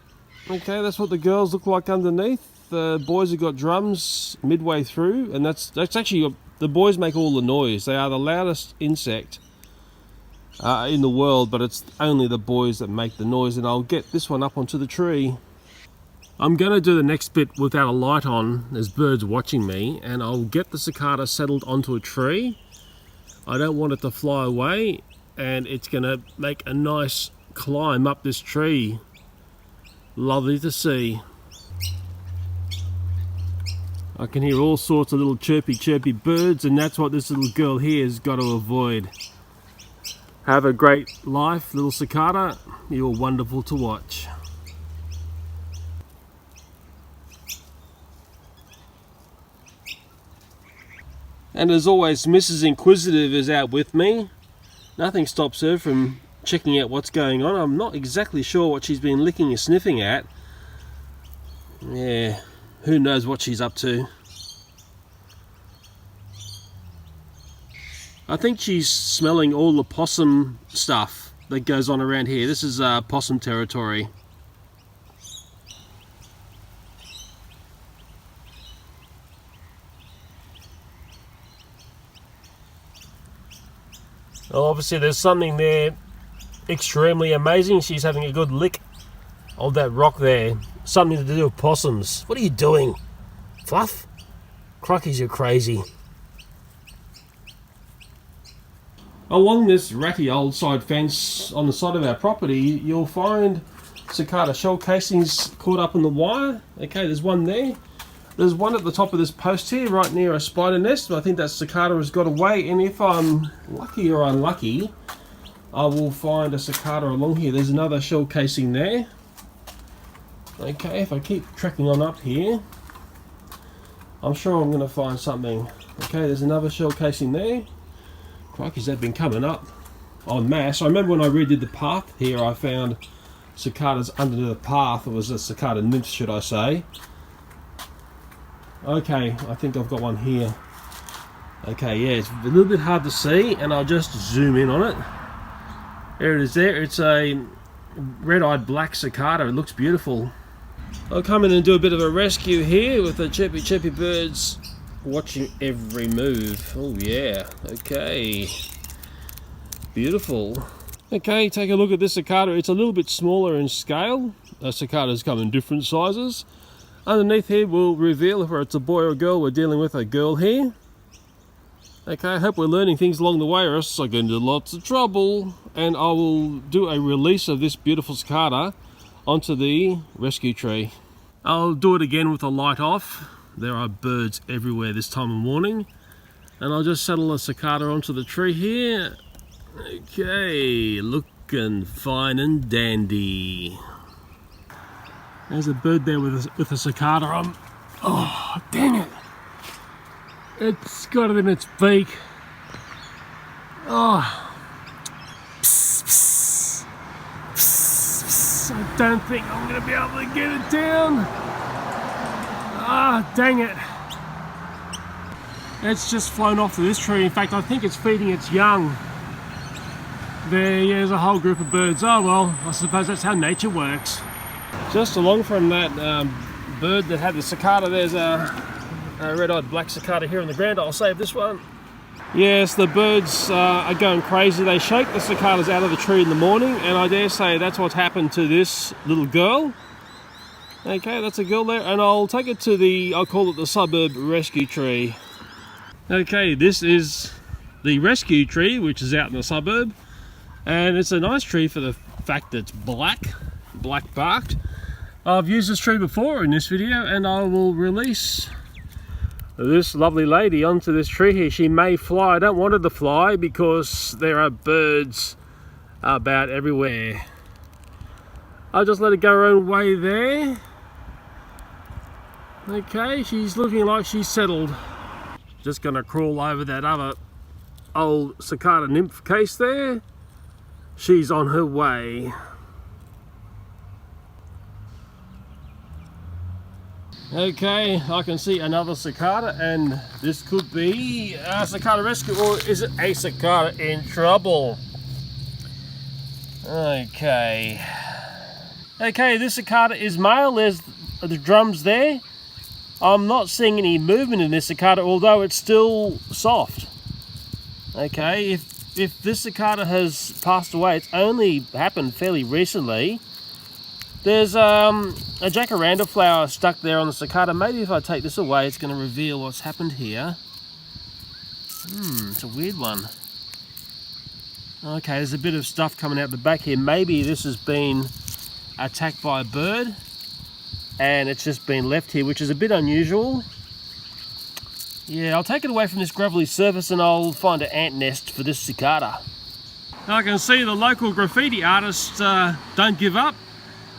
Okay, that's what the girls look like underneath. The boys have got drums midway through, and that's actually, the boys make all the noise. They are the loudest insect in the world, but it's only the boys that make the noise. And I'll get this one up onto the tree. I'm going to do the next bit without a light on. There's birds watching me, and I'll get the cicada settled onto a tree. I don't want it to fly away, and it's going to make a nice climb up this tree. Lovely to see. I can hear all sorts of little chirpy birds, and that's what this little girl here has got to avoid. Have a great life, little cicada. You're wonderful to watch. And as always, Mrs. Inquisitive is out with me. Nothing stops her from checking out what's going on. I'm not exactly sure what she's been licking and sniffing at. Yeah, who knows what she's up to. I think she's smelling all the possum stuff that goes on around here. This is possum territory. Well, obviously there's something there extremely amazing. She's having a good lick of that rock there. Something to do with possums. What are you doing? Fluff? Crockies, you're crazy. Along this ratty old side fence on the side of our property, you'll find cicada shell casings caught up in the wire. Okay, there's one there. There's one at the top of this post here, right near a spider nest. I think that cicada has got away, and if I'm lucky or unlucky, I will find a cicada along here. There's another shell casing there. Okay, if I keep tracking on up here, I'm sure I'm going to find something. Okay, there's another shell casing there. Crikey's, they've been coming up en masse. I remember when I redid the path here, I found cicadas under the path. It was a cicada nymph, should I say. Okay, I think I've got one here. Okay, yeah, it's a little bit hard to see, and I'll just zoom in on it. There it is there. It's a red-eyed black cicada. It looks beautiful. I'll come in and do a bit of a rescue here with the chirpy birds watching every move. Oh yeah, okay. Beautiful. Okay, take a look at this cicada. It's a little bit smaller in scale. Cicadas come in different sizes. Underneath here will reveal if it's a boy or a girl. We're dealing with a girl here. Okay, I hope we're learning things along the way, or else I get into lots of trouble. And I will do a release of this beautiful cicada onto the rescue tree. I'll do it again with the light off. There are birds everywhere this time of morning. And I'll just settle the cicada onto the tree here. Okay, looking fine and dandy. There's a bird there with a cicada. Oh, dang it! It's got it in its beak. Oh. I don't think I'm going to be able to get it down. Ah, dang it. It's just flown off to this tree. In fact, I think it's feeding its young. There's a whole group of birds. Oh well, I suppose that's how nature works. Just along from that bird that had the cicada, there's a red-eyed black cicada here on the ground. I'll save this one. Yes, the birds are going crazy. They shake the cicadas out of the tree in the morning, and I dare say that's what's happened to this little girl. Okay, that's a girl there, and I'll take it to I'll call it the suburb rescue tree. Okay, this is the rescue tree, which is out in the suburb, and it's a nice tree for the fact that it's black barked. I've used this tree before in this video, and I will release this lovely lady onto this tree here. She may fly. I don't want her to fly because there are birds about everywhere. I'll just let her go her own way there. Okay, she's looking like she's settled. Just gonna crawl over that other old cicada nymph case there. She's on her way. Okay, I can see another cicada, and this could be a cicada rescue, or is it a cicada in trouble? Okay, this cicada is male. There's the drums there. I'm not seeing any movement in this cicada, although it's still soft. Okay, if this cicada has passed away, it's only happened fairly recently. There's a jacaranda flower stuck there on the cicada. Maybe if I take this away, it's going to reveal what's happened here. It's a weird one. Okay, there's a bit of stuff coming out the back here. Maybe this has been attacked by a bird and it's just been left here, which is a bit unusual. Yeah, I'll take it away from this gravelly surface and I'll find an ant nest for this cicada. Now I can see the local graffiti artists don't give up.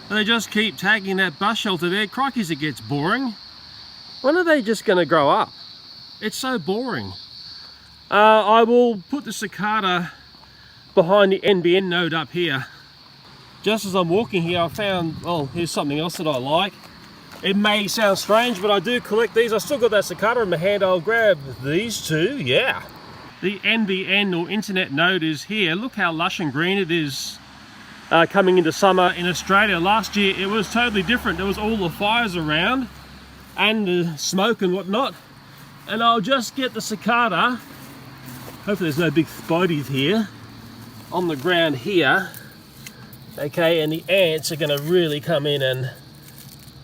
They just keep tagging that bus shelter there. Crikeys, it gets boring. When are they just going to grow up? It's so boring. I will put the cicada behind the NBN node up here. Just as I'm walking here, I found, oh, here's something else that I like. It may sound strange, but I do collect these. I still got that cicada in my hand. I'll grab these two, yeah. The NBN or internet node is here. Look how lush and green it is. Coming into summer in Australia. Last year it was totally different. There was all the fires around and the smoke and whatnot. And I'll just get the cicada. Hopefully there's no big spideys here on the ground here. Okay, and the ants are going to really come in and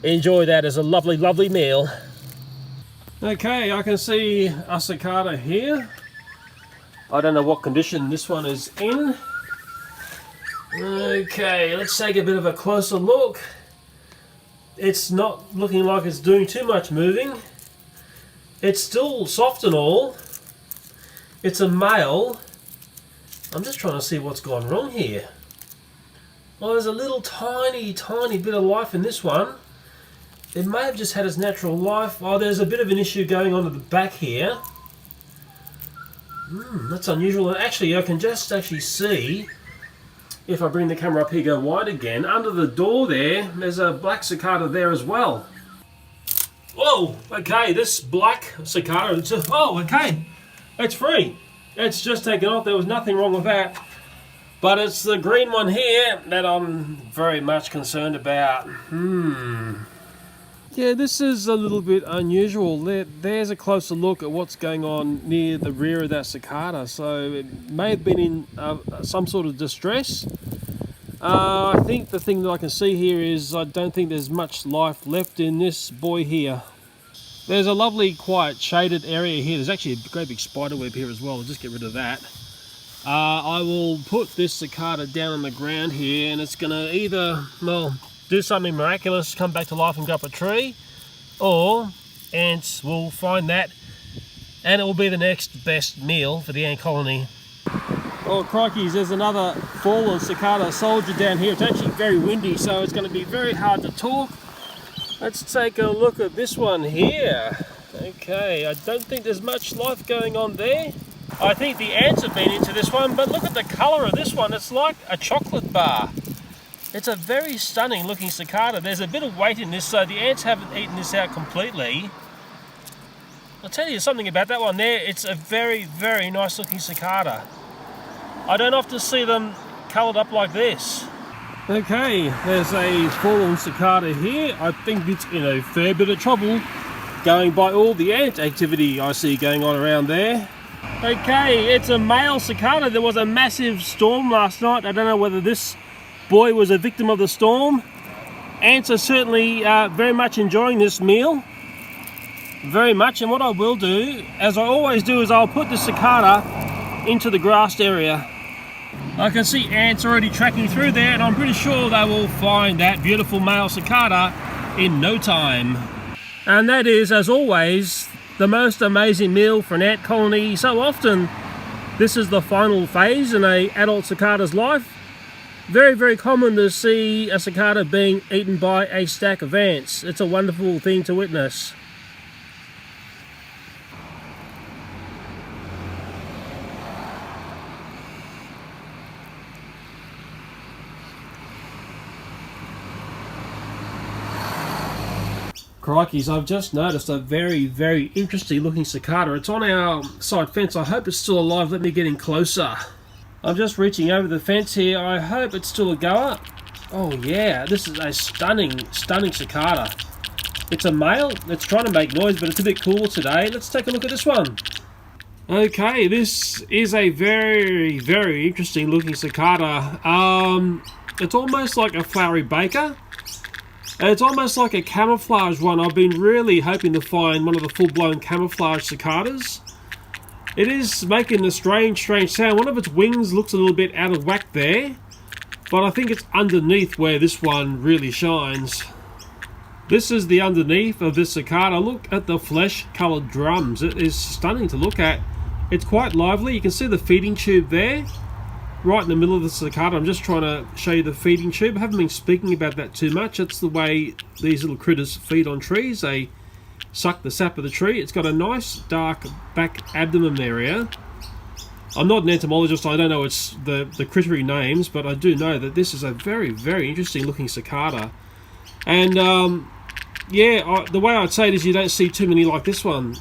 enjoy that as a lovely, lovely meal. Okay, I can see a cicada here. I don't know what condition this one is in. Okay, let's take a bit of a closer look. It's not looking like it's doing too much moving. It's still soft and all. It's a male. I'm just trying to see what's gone wrong here. Well, there's a little tiny bit of life in this one. It may have just had its natural life. Oh, there's a bit of an issue going on at the back here. That's unusual. And actually, I can just see, if I bring the camera up here, go wide again, under the door there's a black cicada there as well. Whoa, okay, this black cicada, oh, okay, it's free. It's just taken off. There was nothing wrong with that. But it's the green one here that I'm very much concerned about. Yeah, this is a little bit unusual. There's a closer look at what's going on near the rear of that cicada. So it may have been in some sort of distress. I think the thing that I can see here is I don't think there's much life left in this boy here. There's a lovely, quiet, shaded area here. There's actually a great big spider web here as well. I'll just get rid of that. I will put this cicada down on the ground here, and it's going to either, well, do something miraculous, come back to life and go up a tree, or ants will find that and it will be the next best meal for the ant colony. Oh crikeys, there's another fallen cicada soldier down here. It's actually very windy, so it's going to be very hard to talk. Let's take a look at this one here. Okay, I don't think there's much life going on there. I think the ants have been into this one, but look at the colour of this one. It's like a chocolate bar. It's a very stunning looking cicada. There's a bit of weight in this, so the ants haven't eaten this out completely. I'll tell you something about that one there. It's a very, very nice looking cicada. I don't often see them coloured up like this. Okay, there's a fallen cicada here. I think it's in a fair bit of trouble going by all the ant activity I see going on around there. Okay, it's a male cicada. There was a massive storm last night. I don't know whether this boy was a victim of the storm. Ants are certainly very much enjoying this meal. Very much, and what I will do, as I always do, is I'll put the cicada into the grassed area. I can see ants already tracking through there, and I'm pretty sure they will find that beautiful male cicada in no time. And that is, as always, the most amazing meal for an ant colony. So often this is the final phase in an adult cicada's life. Very, very common to see a cicada being eaten by a stack of ants. It's a wonderful thing to witness. Crikeys, I've just noticed a very, very interesting looking cicada. It's on our side fence. I hope it's still alive. Let me get in closer. I'm just reaching over the fence here. I hope it's still a goer. Oh yeah, this is a stunning, stunning cicada. It's a male. It's trying to make noise, but it's a bit cool today. Let's take a look at this one. Okay, this is a very, very interesting looking cicada. It's almost like a flowery baker. It's almost like a camouflage one. I've been really hoping to find one of the full-blown camouflage cicadas. It is making a strange sound. One of its wings looks a little bit out of whack there, but I think it's underneath where this one really shines. This is the underneath of this cicada. Look at the flesh-coloured drums. It is stunning to look at. It's quite lively. You can see the feeding tube there, right in the middle of the cicada. I'm just trying to show you the feeding tube. I haven't been speaking about that too much. It's the way these little critters feed on trees. They suck the sap of the tree. It's got a nice dark back abdomen area. I'm not an entomologist. I don't know it's the crittery names, but I do know that this is a very, very interesting looking cicada. And yeah, the way I'd say it is you don't see too many like this one.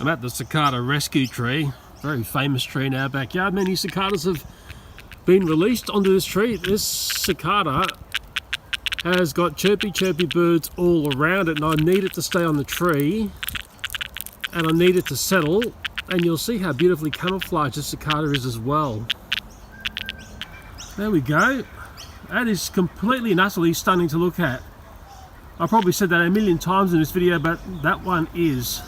I'm at the cicada rescue tree. Very famous tree in our backyard. Many cicadas have been released onto this tree. This cicada has got chirpy birds all around it, and I need it to stay on the tree and I need it to settle, and you'll see how beautifully camouflaged this cicada is as well. There we go. That is completely and utterly stunning to look at. I probably said that a million times in this video, but that one is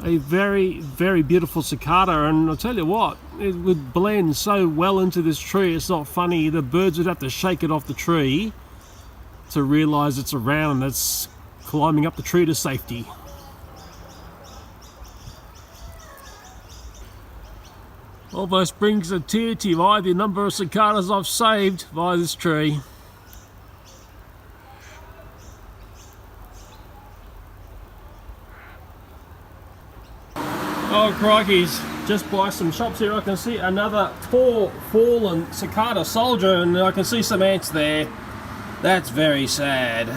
a very, very beautiful cicada, and I'll tell you what, it would blend so well into this tree. It's not funny. The birds would have to shake it off the tree to realise it's around and it's climbing up the tree to safety. Almost brings a tear to your eye the number of cicadas I've saved via this tree. Oh crikeys, just by some shops here I can see another poor fallen cicada soldier, and I can see some ants there. That's very sad.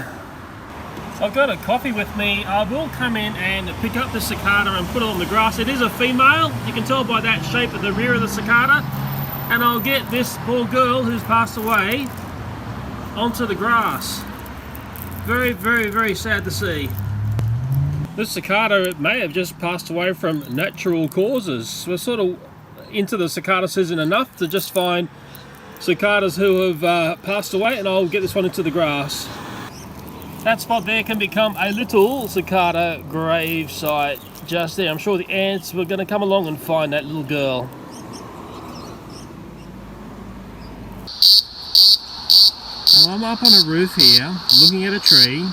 I've got a coffee with me. I will come in and pick up the cicada and put it on the grass. It is a female, you can tell by that shape at the rear of the cicada, and I'll get this poor girl who's passed away onto the grass. Very, very, very sad to see. This cicada, it may have just passed away from natural causes. We're sort of into the cicada season enough to just find cicadas who have passed away, and I'll get this one into the grass. That spot there can become a little cicada grave site just there. I'm sure the ants were going to come along and find that little girl. Now I'm up on a roof here, looking at a tree,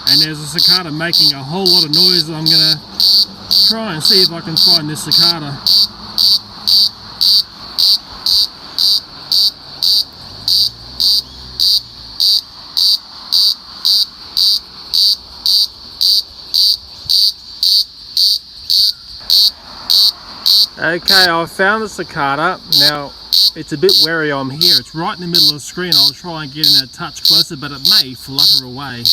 and there's a cicada making a whole lot of noise. I'm going to try and see if I can find this cicada. Okay, I found the cicada. Now, it's a bit wary I'm here. It's right in the middle of the screen. I'll try and get in a touch closer, but it may flutter away.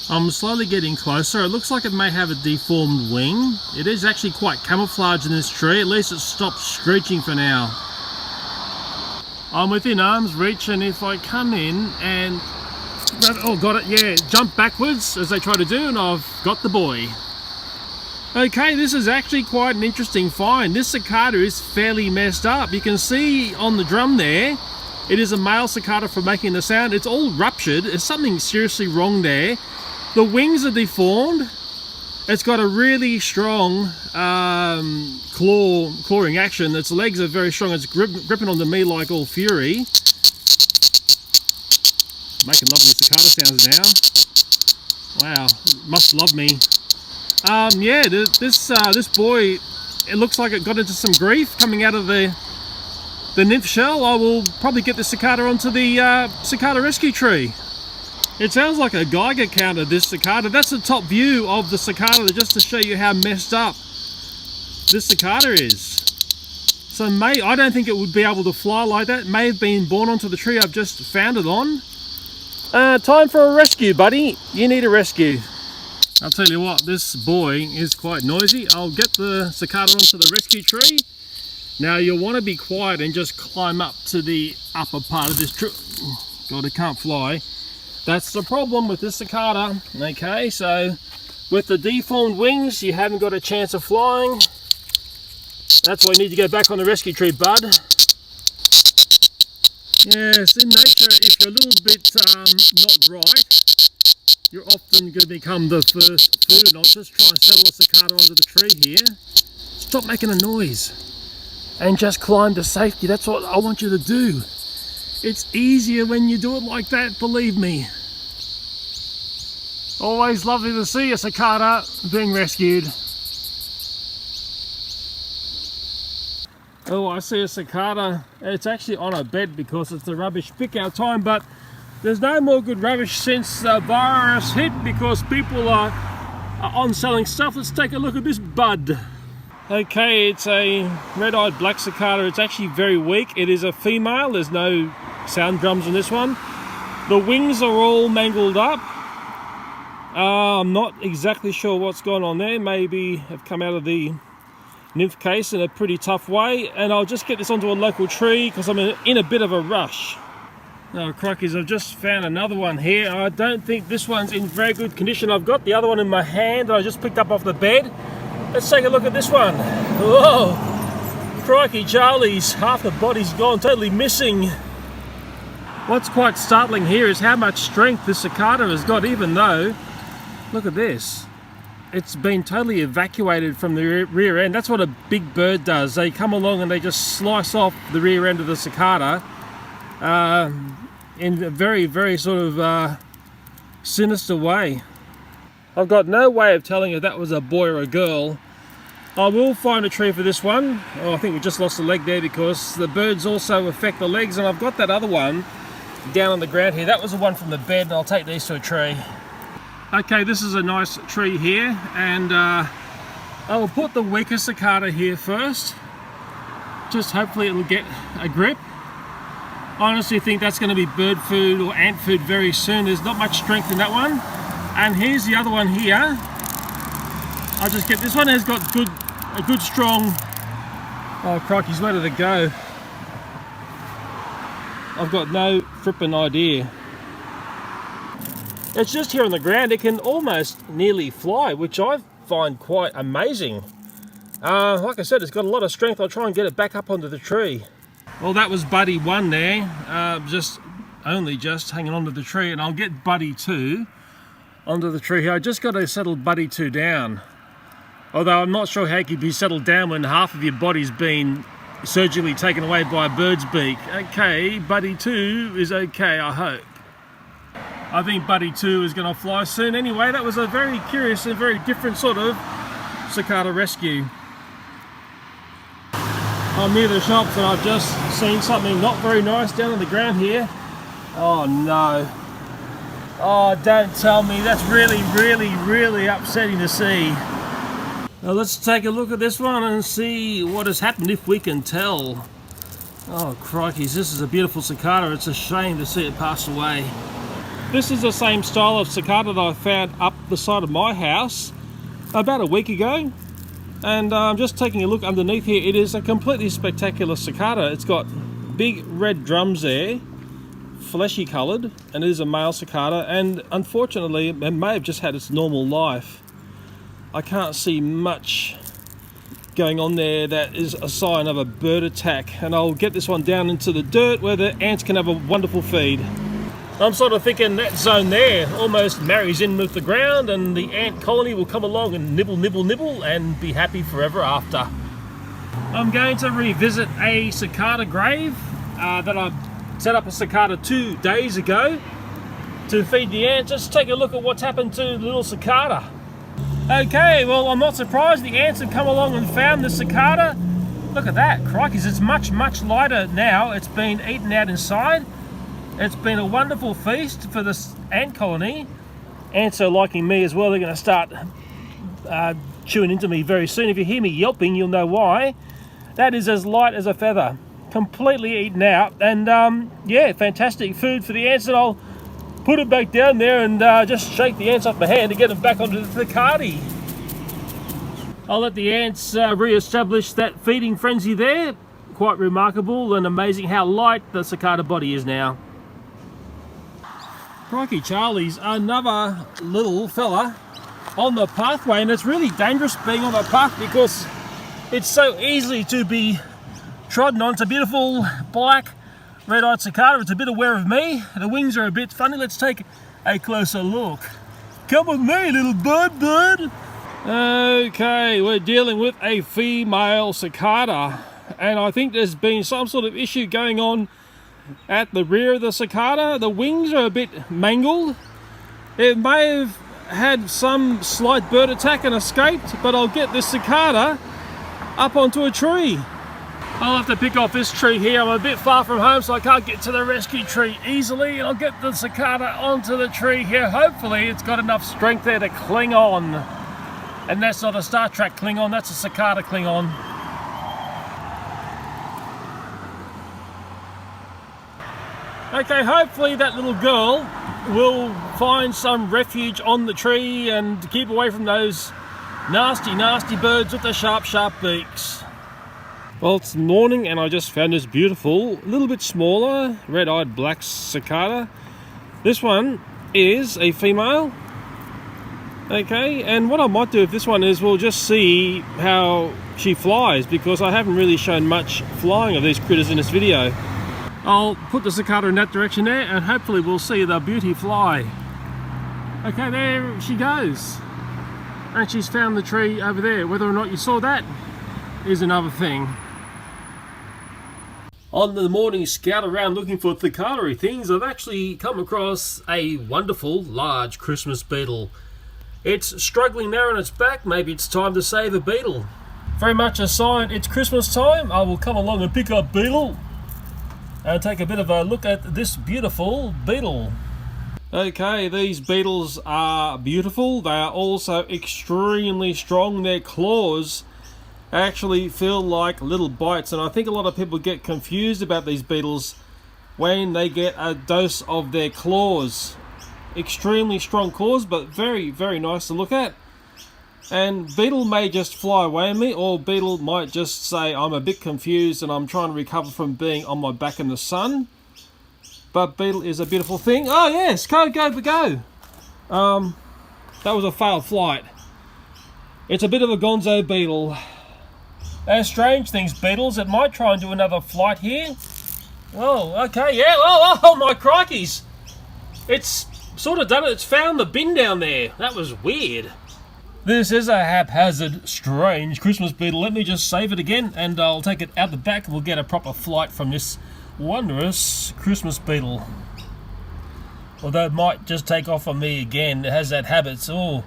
I'm slowly getting closer. It looks like it may have a deformed wing. It is actually quite camouflaged in this tree. At least it stopped screeching for now. I'm within arm's reach, and if I come in and... oh, got it, yeah. Jump backwards as they try to do, and I've got the boy. Okay, this is actually quite an interesting find. This cicada is fairly messed up. You can see on the drum there, it is a male cicada for making the sound. It's all ruptured. There's something seriously wrong there. The wings are deformed. It's got a really strong clawing action. Its legs are very strong. It's gripping onto me like all fury. Making lovely cicada sounds now. Wow, must love me. Yeah, this boy, it looks like it got into some grief coming out of the nymph shell. I will probably get the cicada onto the cicada rescue tree. It sounds like a Geiger counter, this cicada. That's the top view of the cicada, just to show you how messed up this cicada is. So I don't think it would be able to fly like that. It may have been born onto the tree I've just found it on. Time for a rescue, buddy. You need a rescue. I'll tell you what, this boy is quite noisy. I'll get the cicada onto the rescue tree. Now you'll want to be quiet and just climb up to the upper part of this tree. God, it can't fly. That's the problem with this cicada. Okay, so with the deformed wings, you haven't got a chance of flying. That's why you need to go back on the rescue tree, bud. Yes, in nature, if you're a little bit not right, you're often going to become the first food. And I'll just try and settle a cicada onto the tree here. Stop making a noise and just climb to safety. That's what I want you to do. It's easier when you do it like that, believe me. Always lovely to see a cicada being rescued. Oh, I see a cicada. It's actually on a bed because it's the rubbish pick out time, but there's no more good rubbish since the virus hit because people are on selling stuff. Let's take a look at this bud. Okay, it's a red-eyed black cicada. It's actually very weak. It is a female. There's no sound drums on this one. The wings are all mangled up. I'm not exactly sure what's gone on there. Maybe have come out of the nymph case in a pretty tough way. And I'll just get this onto a local tree because I'm in a bit of a rush. Oh, crikey, I've just found another one here. I don't think this one's in very good condition. I've got the other one in my hand that I just picked up off the bed. Let's take a look at this one. Whoa! Crikey, Charlie's half the body's gone, totally missing. What's quite startling here is how much strength this cicada has got, even though, look at this. It's been totally evacuated from the rear end. That's what a big bird does. They come along and they just slice off the rear end of the cicada in a very, very sort of sinister way. I've got no way of telling if that was a boy or a girl. I will find a tree for this one. Oh, I think we just lost a leg there because the birds also affect the legs, and I've got that other one down on the ground here. That was the one from the bed, and I'll take these to a tree. Okay, this is a nice tree here, and I will put the weaker cicada here first. Just hopefully it'll get a grip. I honestly think that's going to be bird food or ant food very soon. There's not much strength in that one. And here's the other one here. I'll just get this one. Has got a good strong... Oh crikey, where did it go? I've got no frippin' idea. It's just here on the ground. It can almost nearly fly, which I find quite amazing. Like I said, it's got a lot of strength. I'll try and get it back up onto the tree. Well, that was Buddy 1 there, only just hanging onto the tree, and I'll get Buddy 2 onto the tree here. I just got to settle Buddy 2 down. Although I'm not sure how you could be settled down when half of your body's been surgically taken away by a bird's beak. Okay, Buddy 2 is okay, I hope. I think Buddy 2 is going to fly soon. Anyway, that was a very curious and very different sort of cicada rescue. I'm near the shops and I've just seen something not very nice down on the ground here. Oh no. Oh, don't tell me. That's really, really, really upsetting to see. Let's take a look at this one and see what has happened, if we can tell. Oh crikeys, this is a beautiful cicada. It's a shame to see it pass away. This is the same style of cicada that I found up the side of my house about a week ago. And I'm just taking a look underneath here. It is a completely spectacular cicada. It's got big red drums there, fleshy coloured, and it is a male cicada, and unfortunately it may have just had its normal life. I can't see much going on there that is a sign of a bird attack, and I'll get this one down into the dirt where the ants can have a wonderful feed. I'm sort of thinking that zone there almost marries in with the ground, and the ant colony will come along and nibble, nibble, nibble and be happy forever after. I'm going to revisit a cicada grave that I set up a cicada 2 days ago to feed the ants. Just take a look at what's happened to the little cicada. Okay, well, I'm not surprised the ants have come along and found the cicada. Look at that, crikey, it's much, much lighter now. It's been eaten out inside. It's been a wonderful feast for this ant colony. Ants are liking me as well. They're going to start chewing into me very soon. If you hear me yelping, you'll know why. That is as light as a feather. Completely eaten out. And yeah, fantastic food for the ants. And I'll put it back down there and just shake the ants off my hand to get them back onto the cicada. I'll let the ants re-establish that feeding frenzy there. Quite remarkable and amazing how light the cicada body is now. Crikey Charlie's another little fella on the pathway, and it's really dangerous being on the path because it's so easy to be trodden on. It's a beautiful black red-eyed cicada. It's a bit aware of me. The wings are a bit funny. Let's take a closer look. Come with me, little bird. Okay, we're dealing with a female cicada, and I think there's been some sort of issue going on at the rear of the cicada. The wings are a bit mangled. It may have had some slight bird attack and escaped, but I'll get this cicada up onto a tree. I'll have to pick off this tree here. I'm a bit far from home, so I can't get to the rescue tree easily. I'll get the cicada onto the tree here. Hopefully it's got enough strength there to cling on. And that's not a Star Trek Klingon, that's a cicada Klingon. Okay, hopefully that little girl will find some refuge on the tree and keep away from those nasty, nasty birds with the sharp, sharp beaks. Well, it's morning and I just found this beautiful, little bit smaller, red-eyed black cicada. This one is a female. Okay, and what I might do with this one is we'll just see how she flies, because I haven't really shown much flying of these critters in this video. I'll put the cicada in that direction there and hopefully we'll see the beauty fly. Okay, there she goes. And she's found the tree over there. Whether or not you saw that is another thing. On the morning scout around looking for cicada things, I've actually come across a wonderful large Christmas beetle. It's struggling there on its back. Maybe it's time to save a beetle. Very much a sign it's Christmas time. I will come along and pick up Beetle and take a bit of a look at this beautiful beetle. Okay, these beetles are beautiful. They are also extremely strong. Their claws actually feel like little bites, and I think a lot of people get confused about these beetles when they get a dose of their claws. Extremely strong claws, but very, very nice to look at. And Beetle may just fly away at me, or Beetle might just say I'm a bit confused and I'm trying to recover from being on my back in the sun. But Beetle is a beautiful thing. Oh yes, go. That was a failed flight. It's a bit of a gonzo beetle. Those strange things, beetles. It might try and do another flight here. Oh, okay, yeah. Oh my crikeys. It's sort of done it. It's found the bin down there. That was weird. This is a haphazard, strange Christmas beetle. Let me just save it again and I'll take it out the back and we'll get a proper flight from this wondrous Christmas beetle. Although it might just take off on me again. It has that habit. So,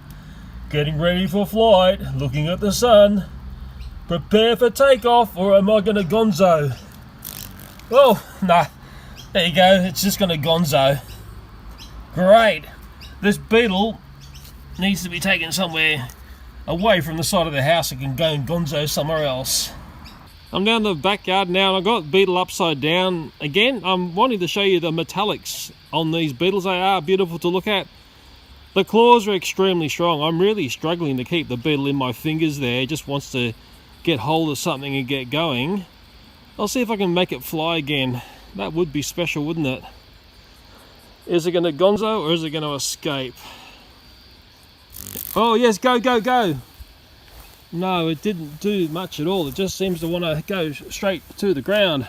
getting ready for flight, looking at the sun. Prepare for takeoff, or am I going to gonzo? Oh, nah. There you go. It's just going to gonzo. Great. This beetle needs to be taken somewhere away from the side of the house, it can go and gonzo somewhere else. I'm down the backyard now and I've got Beetle upside down again. I'm wanting to show you the metallics on these beetles. They are beautiful to look at. The claws are extremely strong. I'm really struggling to keep the beetle in my fingers there. It just wants to get hold of something and get going. I'll see if I can make it fly again. That would be special, wouldn't it? Is it going to gonzo or is it going to escape? Oh yes, go, go, go! No, it didn't do much at all. It just seems to want to go straight to the ground.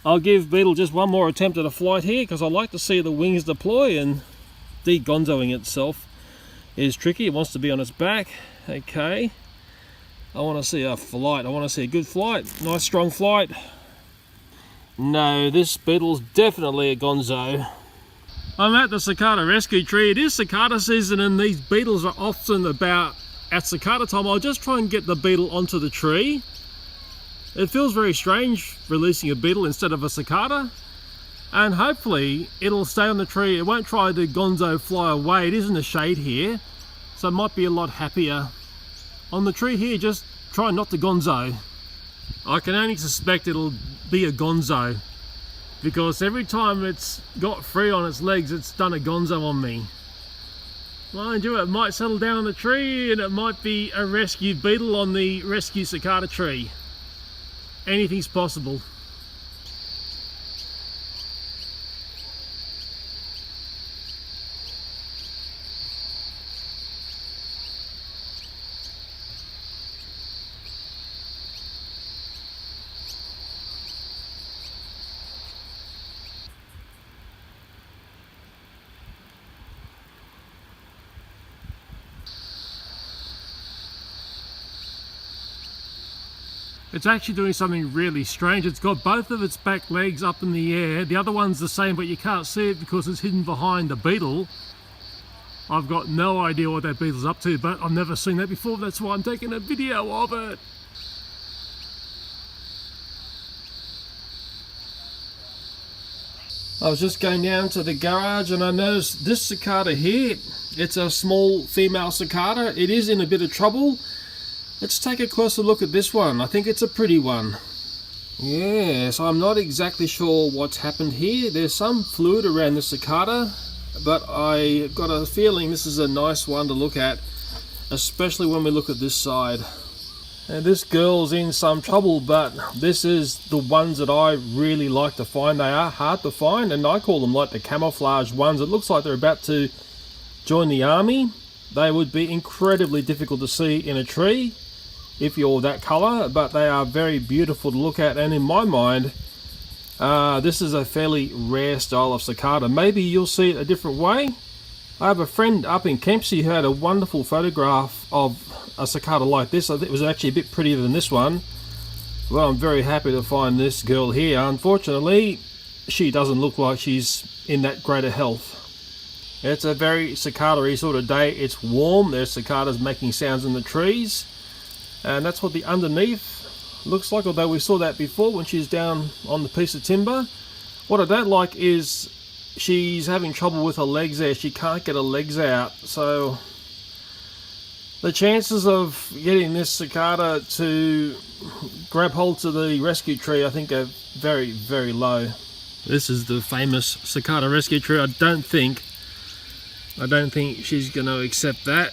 I'll give Beetle just one more attempt at a flight here because I like to see the wings deploy, and de-gonzoing itself is tricky. It wants to be on its back. Okay. I want to see a flight. I want to see a good flight. Nice strong flight. No, this beetle's definitely a gonzo. I'm at the cicada rescue tree. It is cicada season and these beetles are often about at cicada time. I'll just try and get the beetle onto the tree. It feels very strange releasing a beetle instead of a cicada. And hopefully it'll stay on the tree. It won't try to gonzo fly away. It is in the shade here, so it might be a lot happier on the tree here. Just try not to gonzo. I can only suspect it'll be a gonzo because every time it's got free on its legs, it's done a gonzo on me. Mind you, it might settle down on the tree and it might be a rescue beetle on the rescue cicada tree. Anything's possible. It's actually doing something really strange. It's got both of its back legs up in the air. The other one's the same, but you can't see it because it's hidden behind the beetle. I've got no idea what that beetle's up to, but I've never seen that before. That's why I'm taking a video of it. I was just going down to the garage and I noticed this cicada here. It's a small female cicada. It is in a bit of trouble. Let's take a closer look at this one. I think it's a pretty one. Yes, I'm not exactly sure what's happened here. There's some fluid around the cicada, but I got a feeling this is a nice one to look at, especially when we look at this side. And this girl's in some trouble, but this is the ones that I really like to find. They are hard to find, and I call them like the camouflage ones. It looks like they're about to join the army. They would be incredibly difficult to see in a tree if you're that color, but they are very beautiful to look at, and in my mind this is a fairly rare style of cicada. Maybe you'll see it a different way. I have a friend up in Kempsey who had a wonderful photograph of a cicada like this. I think it was actually a bit prettier than this one. Well, I'm very happy to find this girl here. Unfortunately, she doesn't look like she's in that great of health. It's a very cicada-y sort of day. It's warm, there's cicadas making sounds in the trees, and that's what the underneath looks like, although we saw that before when she's down on the piece of timber. What I don't like is she's having trouble with her legs there. She can't get her legs out, so the chances of getting this cicada to grab hold to the rescue tree, I think, are very, very low. This is the famous cicada rescue tree. I don't think she's going to accept that.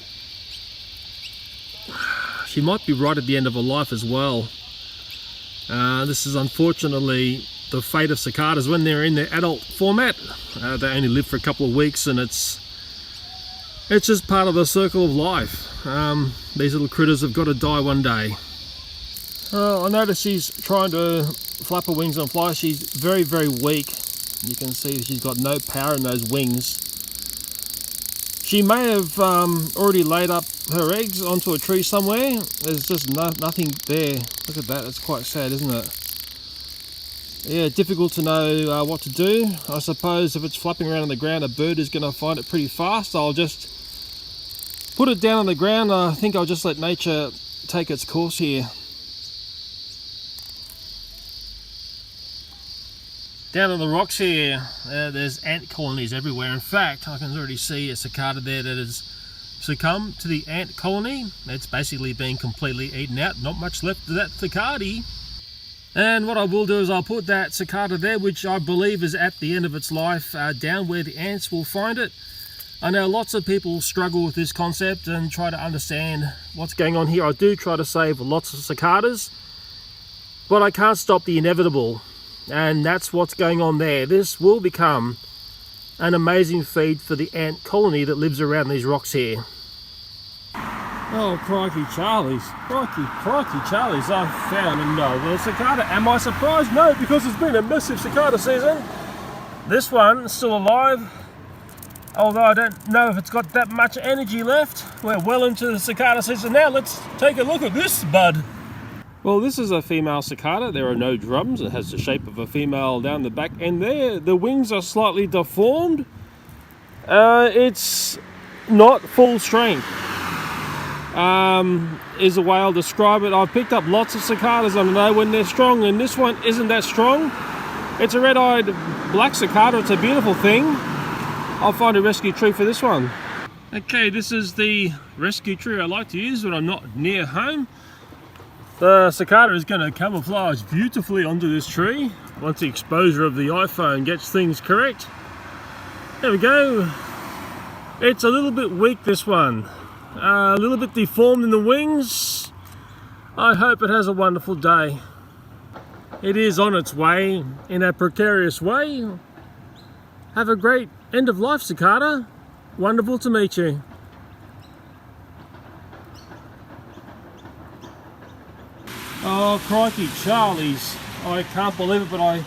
She might be right at the end of her life as well. This is unfortunately the fate of cicadas when they're in their adult format. They only live for a couple of weeks, and it's just part of the circle of life. These little critters have got to die one day. I notice she's trying to flap her wings and fly. She's very, very weak. You can see she's got no power in those wings. She may have already laid up her eggs onto a tree somewhere. There's just nothing there. Look at that, it's quite sad, isn't it? Yeah, difficult to know what to do. I suppose if it's flapping around on the ground, a bird is going to find it pretty fast. I'll just put it down on the ground. I think I'll just let nature take its course here. Down on the rocks here, there's ant colonies everywhere. In fact, I can already see a cicada there that has succumb to the ant colony. It's basically been completely eaten out, not much left of that cicada. And what I will do is I'll put that cicada there, which I believe is at the end of its life, down where the ants will find it. I know lots of people struggle with this concept and try to understand what's going on here. I do try to save lots of cicadas, but I can't stop the inevitable, and that's what's going on there. This will become an amazing feed for the ant colony that lives around these rocks here. Oh, crikey Charlies, crikey Charlies, I found another cicada. Am I surprised? No, because it's been a massive cicada season. This one is still alive, although I don't know if it's got that much energy left. We're well into the cicada season now. Let's take a look at this bud. Well, this is a female cicada. There are no drums. It has the shape of a female down the back end there. The wings are slightly deformed. It's not full strength, is the way I'll describe it. I've picked up lots of cicadas and I know when they're strong, and this one isn't that strong. It's a red-eyed black cicada. It's a beautiful thing. I'll find a rescue tree for this one. Okay, this is the rescue tree I like to use when I'm not near home. The cicada is going to camouflage beautifully onto this tree once the exposure of the iPhone gets things correct. There we go. It's a little bit weak, this one. A little bit deformed in the wings. I hope it has a wonderful day. It is on its way in a precarious way. Have a great end of life, cicada. Wonderful to meet you. Oh, crikey Charlies. I can't believe it, but I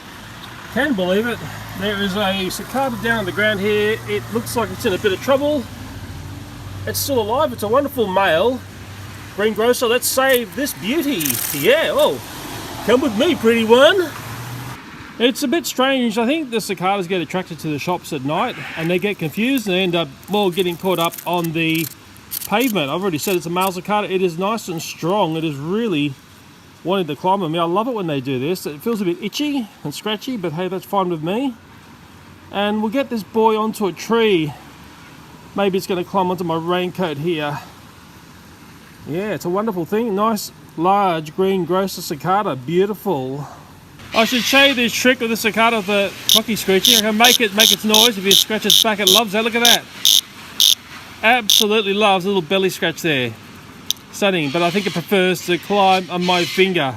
can believe it. There is a cicada down on the ground here. It looks like it's in a bit of trouble. It's still alive. It's a wonderful male. Green Grocer, let's save this beauty. Yeah, oh, come with me, pretty one. It's a bit strange. I think the cicadas get attracted to the shops at night and they get confused and they end up, well, getting caught up on the pavement. I've already said it's a male cicada. It is nice and strong. It is really wanting to climb on me. I love it when they do this. It feels a bit itchy and scratchy, but hey, that's fine with me. And we'll get this boy onto a tree. Maybe it's going to climb onto my raincoat here. Yeah, it's a wonderful thing. Nice, large green Grocer cicada. Beautiful. I should show you this trick with the cicada, the cocky screeching. I can make its noise. If you scratch its back, it loves that. Look at that. Absolutely loves a little belly scratch there. Stunning, but I think it prefers to climb on my finger.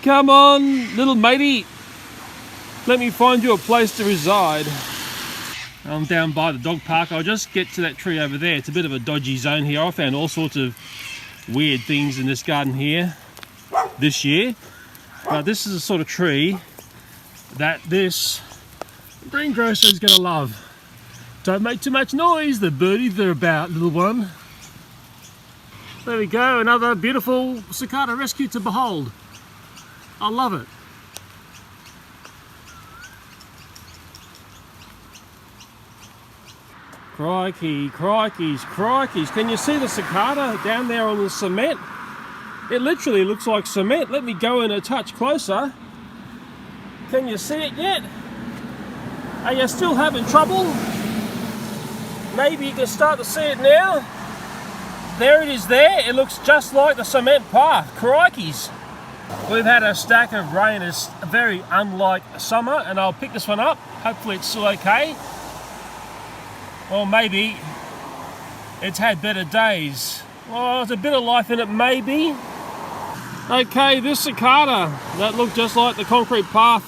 Come on, little matey. Let me find you a place to reside. I'm down by the dog park. I'll just get to that tree over there. It's a bit of a dodgy zone here. I found all sorts of weird things in this garden here this year. But this is the sort of tree that this green grocer is going to love. Don't make too much noise. The birdies are about, little one. There we go, another beautiful cicada rescue to behold. I love it. Crikey, crikeys, crikeys. Can you see the cicada down there on the cement? It literally looks like cement. Let me go in a touch closer. Can you see it yet? Are you still having trouble? Maybe you can start to see it now. There it is there. It looks just like the cement path. Crikeys. We've had a stack of rain. It's very unlike summer, and I'll pick this one up. Hopefully it's still okay. Or maybe it's had better days. Oh, there's a bit of life in it, maybe. Okay, this cicada, that looked just like the concrete path.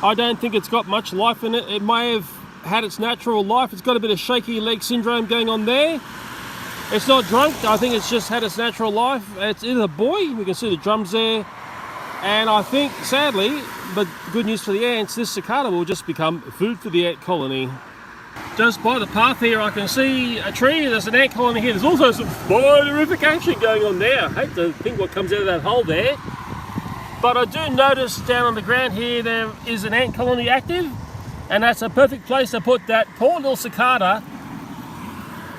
I don't think it's got much life in it. It may have had its natural life. It's got a bit of shaky leg syndrome going on there. It's not drunk. I think it's just had its natural life. It's in a boy. We can see the drums there. And I think, sadly, but good news for the ants, this cicada will just become food for the ant colony. Just by the path here, I can see a tree. There's an ant colony here. There's also some spiderific action going on there. I hate to think what comes out of that hole there. But I do notice down on the ground here, there is an ant colony active. And that's a perfect place to put that poor little cicada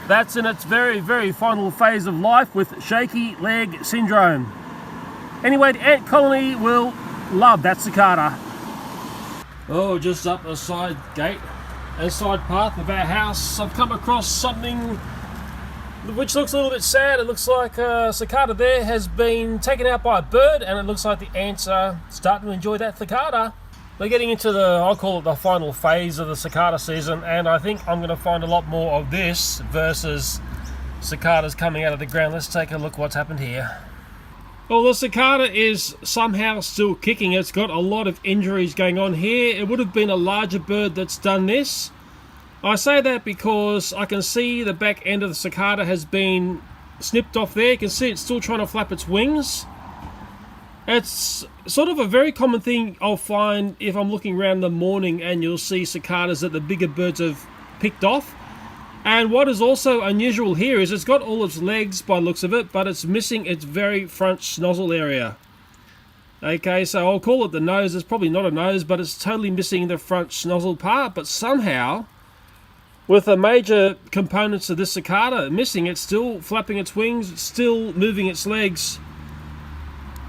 that's in its very, very final phase of life with shaky leg syndrome. Anyway, the ant colony will love that cicada. Oh, just up the side gate and side path of our house, I've come across something which looks a little bit sad. It looks like a cicada there has been taken out by a bird, and it looks like the ants are starting to enjoy that cicada. We're getting into I'll call it the final phase of the cicada season, and I think I'm going to find a lot more of this versus cicadas coming out of the ground. Let's take a look what's happened here. Well, the cicada is somehow still kicking. It's got a lot of injuries going on here. It would have been a larger bird that's done this. I say that because I can see the back end of the cicada has been snipped off there. You can see it's still trying to flap its wings. It's sort of a very common thing I'll find if I'm looking around in the morning, and you'll see cicadas that the bigger birds have picked off. And what is also unusual here is it's got all its legs by the looks of it, but it's missing its very front snozzle area. Okay, so I'll call it the nose. It's probably not a nose, but it's totally missing the front snozzle part. But somehow, with the major components of this cicada missing, it's still flapping its wings, it's still moving its legs.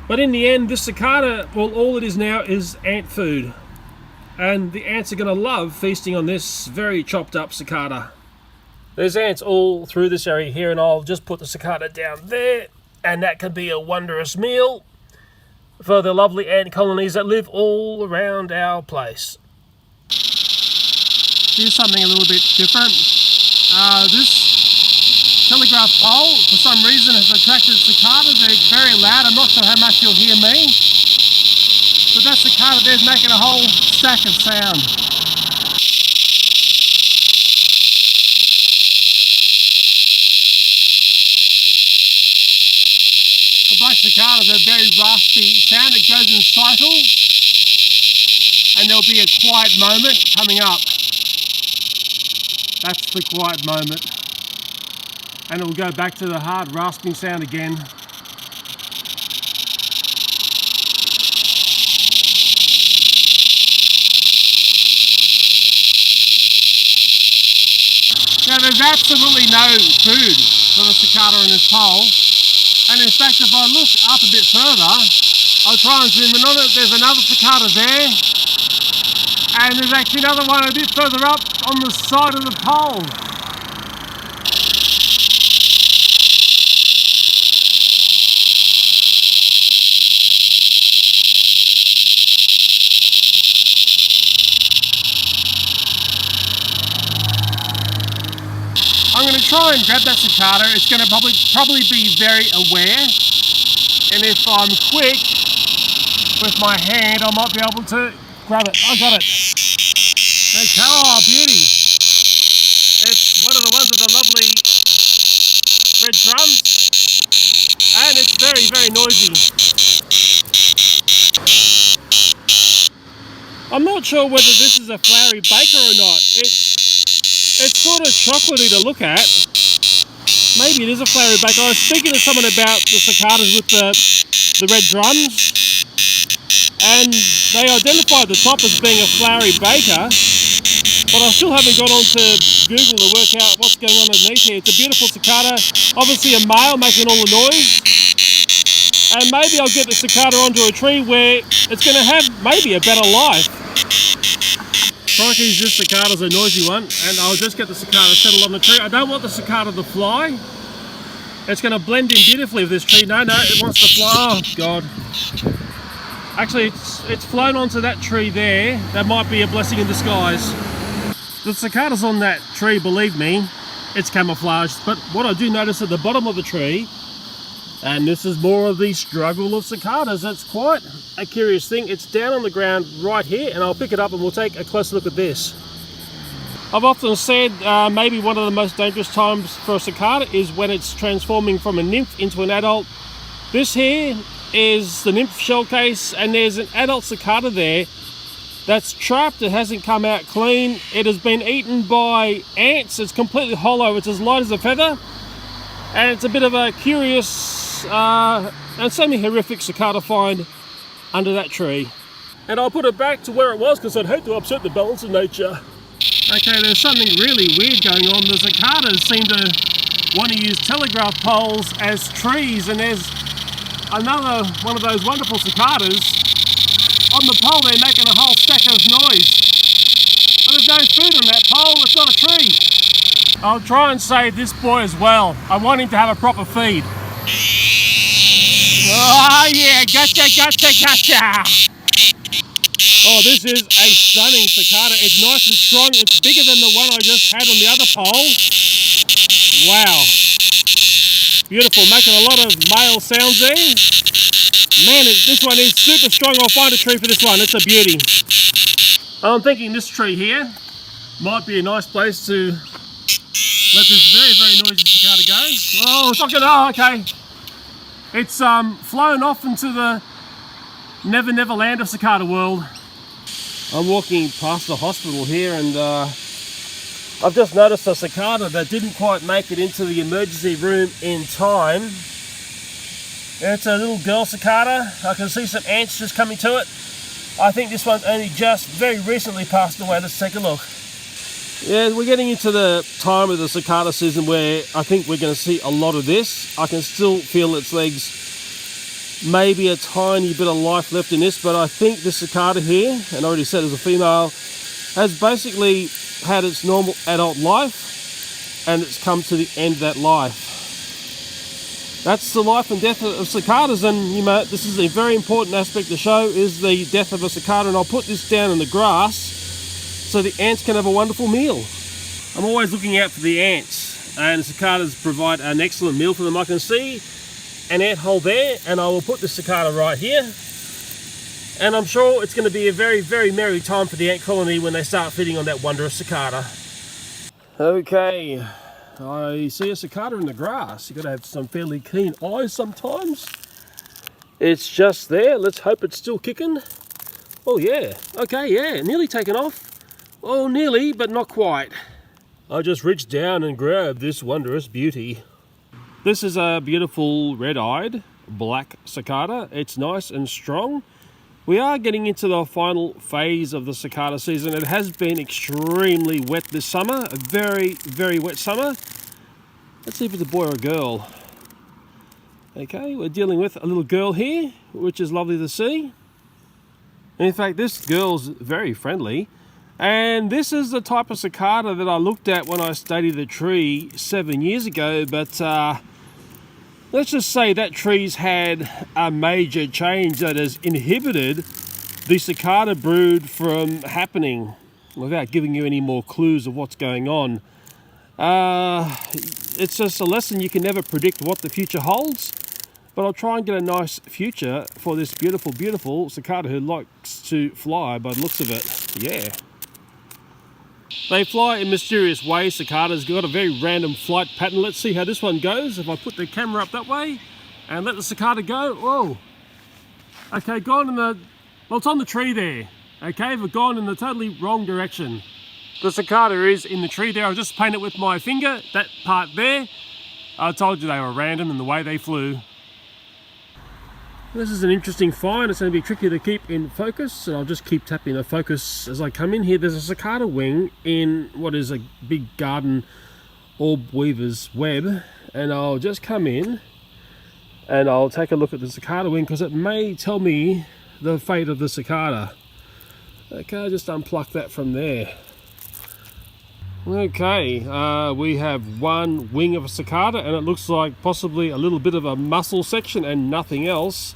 But in the end, this cicada, well, all it is now is ant food. And the ants are going to love feasting on this very chopped up cicada. There's ants all through this area here, and I'll just put the cicada down there, and that could be a wondrous meal for the lovely ant colonies that live all around our place. Here's something a little bit different. This telegraph pole, for some reason, has attracted cicadas. They're very loud. I'm not sure how much you'll hear me, but that cicada there's making a whole stack of sound. The black cicadas are a very raspy sound. It goes in cycles, and there'll be a quiet moment coming up. That's the quiet moment. And it will go back to the hard rasping sound again. Now there's absolutely no food for the cicada in this pole. And in fact, if I look up a bit further, I'll try and zoom in on it. There's another cicada there. And there's actually another one a bit further up on the side of the pole. I'm going to try and grab that cicada. It's going to probably be very aware, and if I'm quick with my hand, I might be able to grab it. I got it. Okay. Oh, beauty! It's one of the ones with the lovely red drums, and it's very, very noisy. I'm not sure whether this is a flowery baker or not. It's sort of chocolatey to look at. Maybe it is a flowery baker. I was speaking to someone about the cicadas with the red drums, and they identified the top as being a flowery baker, but I still haven't got onto Google to work out what's going on underneath here. It's a beautiful cicada, obviously a male making all the noise, and maybe I'll get the cicada onto a tree where it's going to have maybe a better life. Crikey's, this cicada's a noisy one, and I'll just get the cicada settled on the tree. I don't want the cicada to fly. It's going to blend in beautifully with this tree. No, it wants to fly. Oh, God. Actually, it's flown onto that tree there. That might be a blessing in disguise. The cicada's on that tree, believe me, it's camouflaged. But what I do notice at the bottom of the tree, and this is more of the struggle of cicadas, it's quite a curious thing. It's down on the ground right here, and I'll pick it up and we'll take a closer look at this. I've often said maybe one of the most dangerous times for a cicada is when it's transforming from a nymph into an adult. This here is the nymph shell case, and there's an adult cicada there that's trapped. It hasn't come out clean. It has been eaten by ants. It's completely hollow. It's as light as a feather, and it's a bit of a curious and semi-horrific cicada find under that tree. And I'll put it back to where it was because I'd hate to upset the balance of nature. Okay, there's something really weird going on. The cicadas seem to want to use telegraph poles as trees, and there's another one of those wonderful cicadas. On the pole they're making a whole stack of noise. But there's no food on that pole, it's not a tree. I'll try and save this boy as well. I want him to have a proper feed. Oh yeah, gotcha, gotcha, gotcha! Oh, this is a stunning cicada. It's nice and strong. It's bigger than the one I just had on the other pole. Wow. Beautiful, making a lot of male sounds there. Man, this one is super strong. I'll find a tree for this one. It's a beauty. I'm thinking this tree here might be a nice place to let this very, very noisy cicada go. Oh, it's not gonna, oh, okay. It's flown off into the never, never land of cicada world. I'm walking past the hospital here and I've just noticed a cicada that didn't quite make it into the emergency room in time. It's a little girl cicada. I can see some ants just coming to it. I think this one's only just very recently passed away. Let's take a look. Yeah, we're getting into the time of the cicada season where I think we're going to see a lot of this. I can still feel its legs, maybe a tiny bit of life left in this, but I think this cicada here, and I already said as a female, has basically had its normal adult life and it's come to the end of that life. That's the life and death of cicadas, and you know, this is a very important aspect to show is the death of a cicada, and I'll put this down in the grass so the ants can have a wonderful meal. I'm always looking out for the ants, and cicadas provide an excellent meal for them. I can see an ant hole there, and I will put the cicada right here, and I'm sure it's going to be a very, very merry time for the ant colony when they start feeding on that wondrous cicada. Okay, I see a cicada in the grass. You've got to have some fairly keen eyes sometimes. It's just there. Let's hope it's still kicking. Oh yeah, okay, yeah, nearly taken off. Oh, nearly, but not quite. I just reached down and grabbed this wondrous beauty. This is a beautiful red-eyed black cicada. It's nice and strong. We are getting into the final phase of the cicada season. It has been extremely wet this summer, a very, very wet summer. Let's see if it's a boy or a girl. Okay, we're dealing with a little girl here, which is lovely to see. In fact, this girl's very friendly. And this is the type of cicada that I looked at when I studied the tree 7 years ago, but let's just say that tree's had a major change that has inhibited the cicada brood from happening without giving you any more clues of what's going on. It's just a lesson. You can never predict what the future holds, but I'll try and get a nice future for this beautiful, beautiful cicada who likes to fly by the looks of it. Yeah. They fly in mysterious ways. Cicadas got a very random flight pattern. Let's see how this one goes. If I put the camera up that way and let the cicada go. Whoa. Okay, gone in the... Well, it's on the tree there. Okay, but gone in the totally wrong direction. The cicada is in the tree there. I'll just paint it with my finger. That part there. I told you they were random in the way they flew. This is an interesting find. It's going to be tricky to keep in focus, and I'll just keep tapping the focus as I come in here. There's a cicada wing in what is a big garden orb weaver's web, and I'll just come in and I'll take a look at the cicada wing because it may tell me the fate of the cicada. Okay, I'll just unpluck that from there. Okay, we have one wing of a cicada, and it looks like possibly a little bit of a muscle section and nothing else.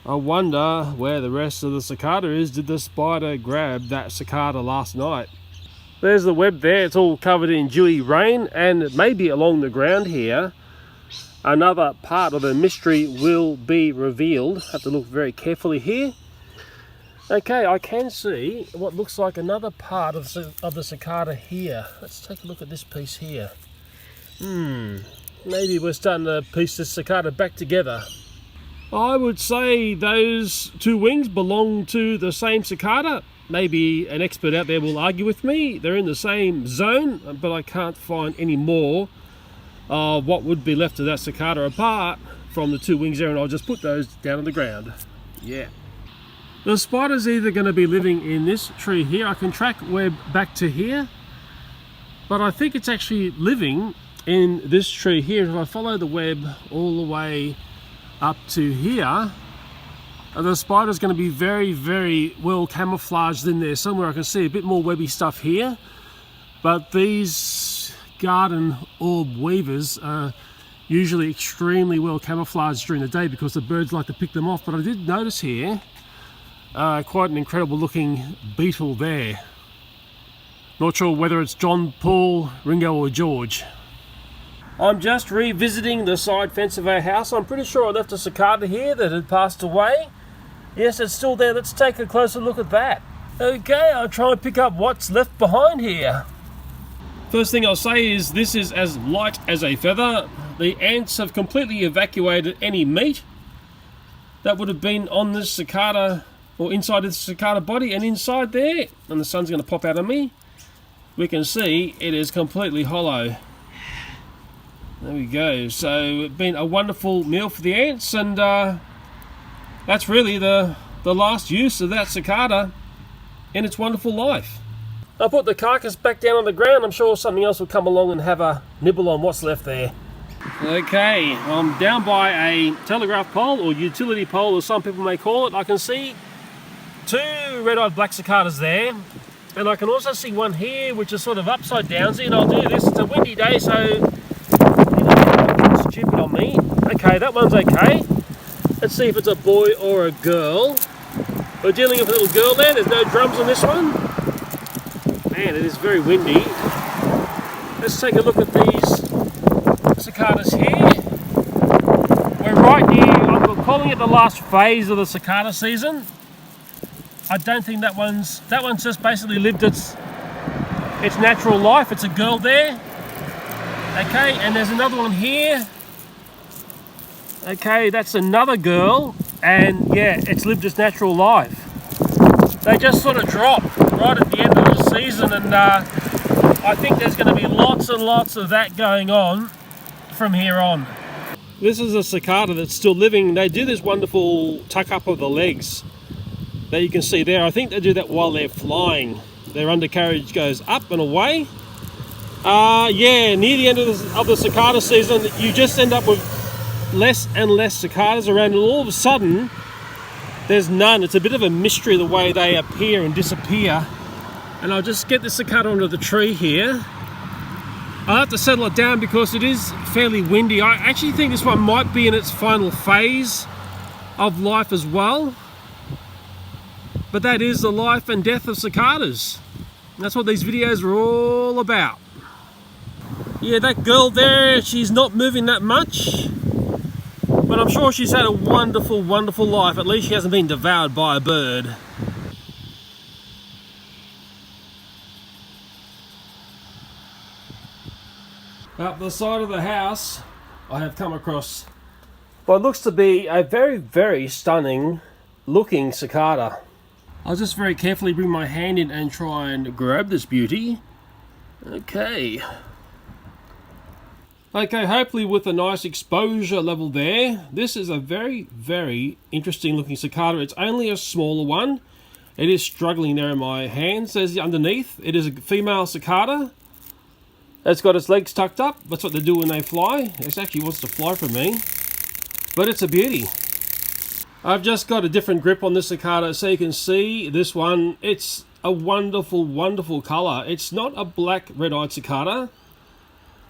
I wonder where the rest of the cicada is. Did the spider grab that cicada last night? There's the web there. It's all covered in dewy rain, and maybe along the ground here another part of the mystery will be revealed. Have to look very carefully here. Okay, I can see what looks like another part of the cicada here. Let's take a look at this piece here. Maybe we're starting to piece this cicada back together. I would say those two wings belong to the same cicada. Maybe an expert out there will argue with me. They're in the same zone, but I can't find any more of what would be left of that cicada apart from the two wings there, and I'll just put those down on the ground. Yeah. The spider's either going to be living in this tree here. I can track web back to here, but I think it's actually living in this tree here. If I follow the web all the way up to here, the spider's going to be very, very well camouflaged in there somewhere. I can see a bit more webby stuff here. But these garden orb weavers are usually extremely well camouflaged during the day because the birds like to pick them off. But I did notice here quite an incredible looking beetle there. Not sure whether it's John, Paul, Ringo or George. I'm just revisiting the side fence of our house. I'm pretty sure I left a cicada here that had passed away. Yes, it's still there. Let's take a closer look at that. Okay, I'll try and pick up what's left behind here. First thing I'll say is this is as light as a feather. The ants have completely evacuated any meat that would have been on this cicada or inside this cicada body, and inside there, and the sun's going to pop out of me, we can see it is completely hollow. There we go. So it's been a wonderful meal for the ants, and that's really the last use of that cicada in its wonderful life. I'll put the carcass back down on the ground. I'm sure something else will come along and have a nibble on what's left there. Okay, I'm down by a telegraph pole or utility pole as some people may call it. I can see two red-eyed black cicadas there, and I can also see one here which is sort of upside down. And I'll do this. It's a windy day, so stupid on me. Okay, that one's okay. Let's see if it's a boy or a girl. We're dealing with a little girl there. There's no drums on this one. Man, it is very windy. Let's take a look at these cicadas here. We're right near, I'm calling it the last phase of the cicada season. I don't think that one's just basically lived its natural life. It's a girl there. Okay, and there's another one here. Okay, that's another girl, and yeah, it's lived its natural life. They just sort of drop right at the end of the season, and I think there's going to be lots and lots of that going on from here on. This is a cicada that's still living. They do this wonderful tuck up of the legs that you can see there. I think they do that while they're flying. Their undercarriage goes up and away. Yeah, near the end of the cicada season, you just end up with less and less cicadas around, and all of a sudden there's none. It's a bit of a mystery the way they appear and disappear. And I'll just get the cicada onto the tree here. I'll have to settle it down because it is fairly windy. I actually think this one might be in its final phase of life as well. But that is the life and death of cicadas. That's what these videos are all about. Yeah, that girl there, she's not moving that much. But I'm sure she's had a wonderful, wonderful life. At least she hasn't been devoured by a bird. Up the side of the house, I have come across what looks to be a very, very stunning looking cicada. I'll just very carefully bring my hand in and try and grab this beauty. Okay. Okay, hopefully with a nice exposure level there. This is a very, very interesting looking cicada. It's only a smaller one. It is struggling there in my hands. There's the underneath. It is a female cicada. It's got its legs tucked up. That's what they do when they fly. It actually wants to fly from me. But it's a beauty. I've just got a different grip on this cicada so you can see this one. It's a wonderful, wonderful colour. It's not a black red-eyed cicada.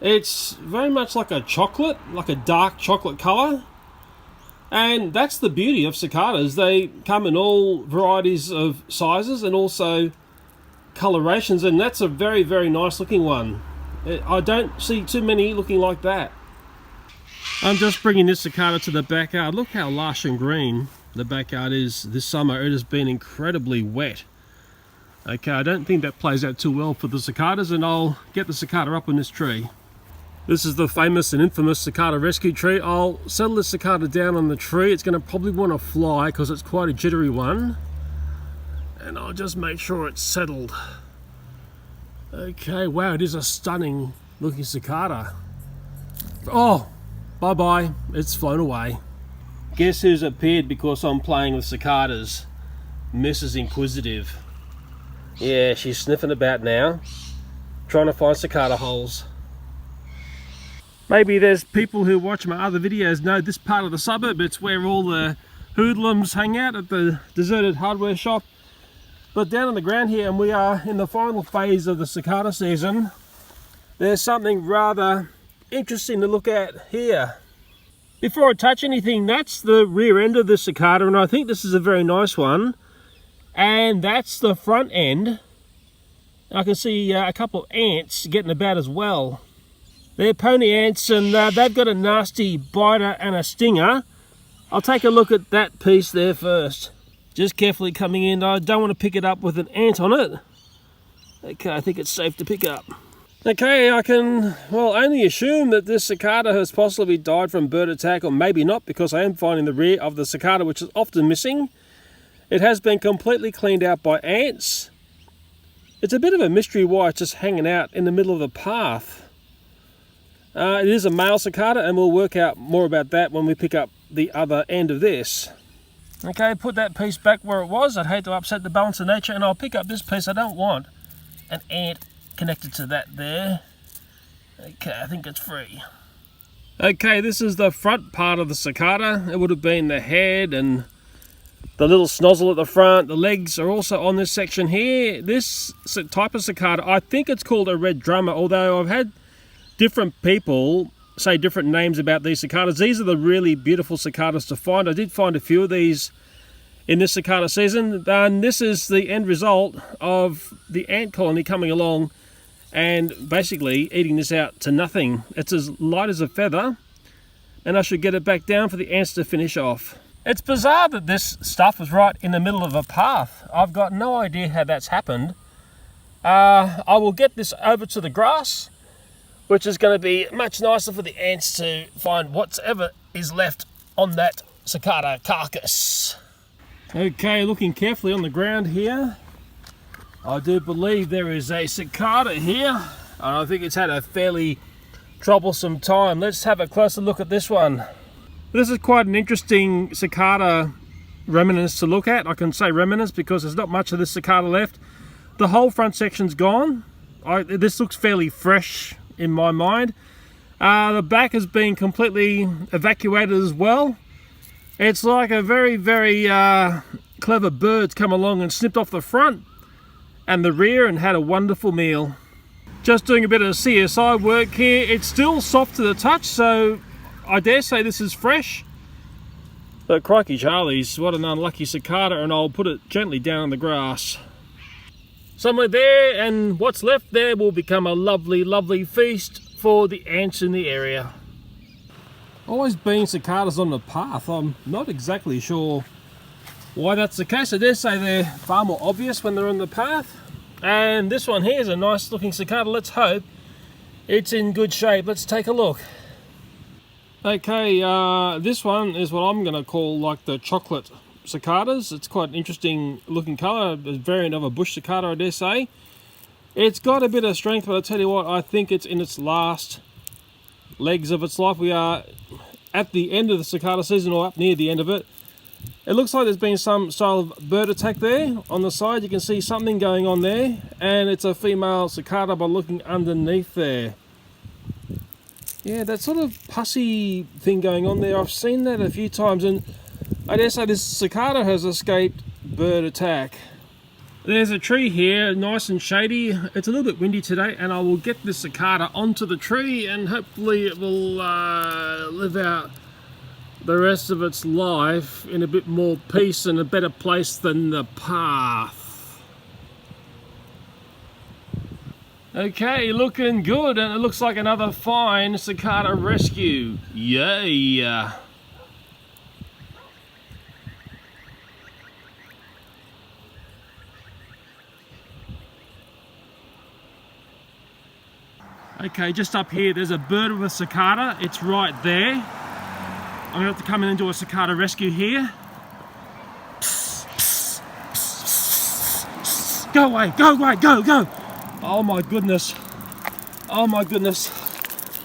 It's very much like a chocolate, like a dark chocolate colour. And that's the beauty of cicadas. They come in all varieties of sizes and also colorations, and that's a very, very nice looking one. I don't see too many looking like that. I'm just bringing this cicada to the backyard. Look how lush and green the backyard is this summer. It has been incredibly wet. Okay, I don't think that plays out too well for the cicadas, and I'll get the cicada up in this tree. This is the famous and infamous cicada rescue tree. I'll settle the cicada down on the tree. It's going to probably want to fly because it's quite a jittery one. And I'll just make sure it's settled. Okay, wow, it is a stunning looking cicada. Oh, bye-bye, it's flown away. Guess who's appeared because I'm playing with cicadas? Mrs. Inquisitive. Yeah, she's sniffing about now, trying to find cicada holes. Maybe there's people who watch my other videos know this part of the suburb. It's where all the hoodlums hang out at the deserted hardware shop. But down on the ground here, and we are in the final phase of the cicada season, there's something rather interesting to look at here. Before I touch anything, that's the rear end of the cicada, and I think this is a very nice one. And that's the front end. I can see a couple of ants getting about as well. They're pony ants, and they've got a nasty biter and a stinger. I'll take a look at that piece there first. Just carefully coming in. I don't want to pick it up with an ant on it. Okay, I think it's safe to pick up. Okay, I can, well, only assume that this cicada has possibly died from bird attack, or maybe not, because I am finding the rear of the cicada, which is often missing. It has been completely cleaned out by ants. It's a bit of a mystery why it's just hanging out in the middle of the path. It is a male cicada, and we'll work out more about that when we pick up the other end of this. Okay, put that piece back where it was. I'd hate to upset the balance of nature, and I'll pick up this piece. I don't want an ant connected to that there. Okay, I think it's free. Okay, this is the front part of the cicada. It would have been the head and the little snozzle at the front. The legs are also on this section here. This type of cicada, I think it's called a red drummer, although I've had different people say different names about these cicadas. These are the really beautiful cicadas to find. I did find a few of these in this cicada season, and this is the end result of the ant colony coming along and basically eating this out to nothing. It's as light as a feather, and I should get it back down for the ants to finish off. It's bizarre that this stuff is right in the middle of a path. I've got no idea how that's happened. I will get this over to the grass, which is going to be much nicer for the ants to find whatever is left on that cicada carcass. Okay, looking carefully on the ground here, I do believe there is a cicada here, and I think it's had a fairly troublesome time. Let's have a closer look at this one. This is quite an interesting cicada remnants to look at. I can say remnants because there's not much of this cicada left. The whole front section's gone. This looks fairly fresh in my mind. The back has been completely evacuated as well. It's like a very, very clever bird's come along and snipped off the front and the rear and had a wonderful meal. Just doing a bit of CSI work here. It's still soft to the touch, so I dare say this is fresh. But crikey Charlies, what an unlucky cicada, and I'll put it gently down on the grass. Somewhere there, and what's left there will become a lovely, lovely feast for the ants in the area. Always been cicadas on the path. I'm not exactly sure why that's the case. I dare say they're far more obvious when they're on the path. And this one here is a nice looking cicada. Let's hope it's in good shape. Let's take a look. Okay, this one is what I'm going to call like the chocolate cicadas. It's quite an interesting looking colour, a variant of a bush cicada, I dare say. It's got a bit of strength, but I tell you what, I think it's in its last legs of its life. We are at the end of the cicada season, or up near the end of it. It looks like there's been some style of bird attack there. On the side you can see something going on there, and it's a female cicada by looking underneath there. Yeah, that sort of pussy thing going on there, I've seen that a few times, and I dare say this cicada has escaped bird attack. There's a tree here, nice and shady. It's a little bit windy today, and I will get this cicada onto the tree, and hopefully it will live out the rest of its life in a bit more peace and a better place than the path. Okay, looking good, and it looks like another fine cicada rescue. Yay! Okay, just up here there's a bird with a cicada. It's right there. I'm going to have to come in and do a cicada rescue here. Go away, go away, go, go! Oh my goodness. Oh my goodness.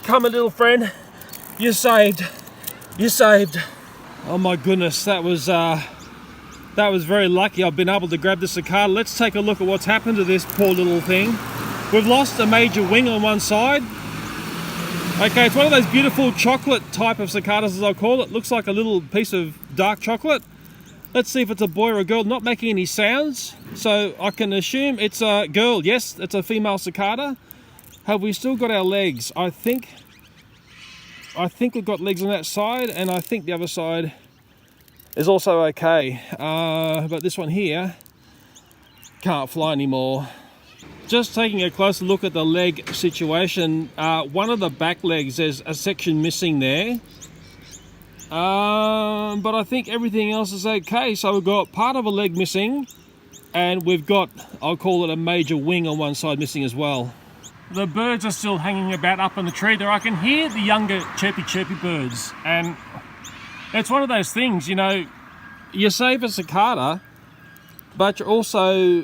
Come a little friend. You're saved. You're saved. Oh my goodness, that was very lucky. I've been able to grab the cicada. Let's take a look at what's happened to this poor little thing. We've lost a major wing on one side. Okay, it's one of those beautiful chocolate type of cicadas, as I call it. Looks like a little piece of dark chocolate. Let's see if it's a boy or a girl. Not making any sounds, so I can assume it's a girl. Yes, it's a female cicada. Have we still got our legs? I think we've got legs on that side, and I think the other side is also okay. But this one here can't fly anymore. Just taking a closer look at the leg situation. One of the back legs, there's a section missing there. But I think everything else is okay. So we've got part of a leg missing, and we've got, I'll call it a major wing on one side missing as well. The birds are still hanging about up in the tree there. I can hear the younger chirpy birds, and it's one of those things, you know, you save a cicada, but you're also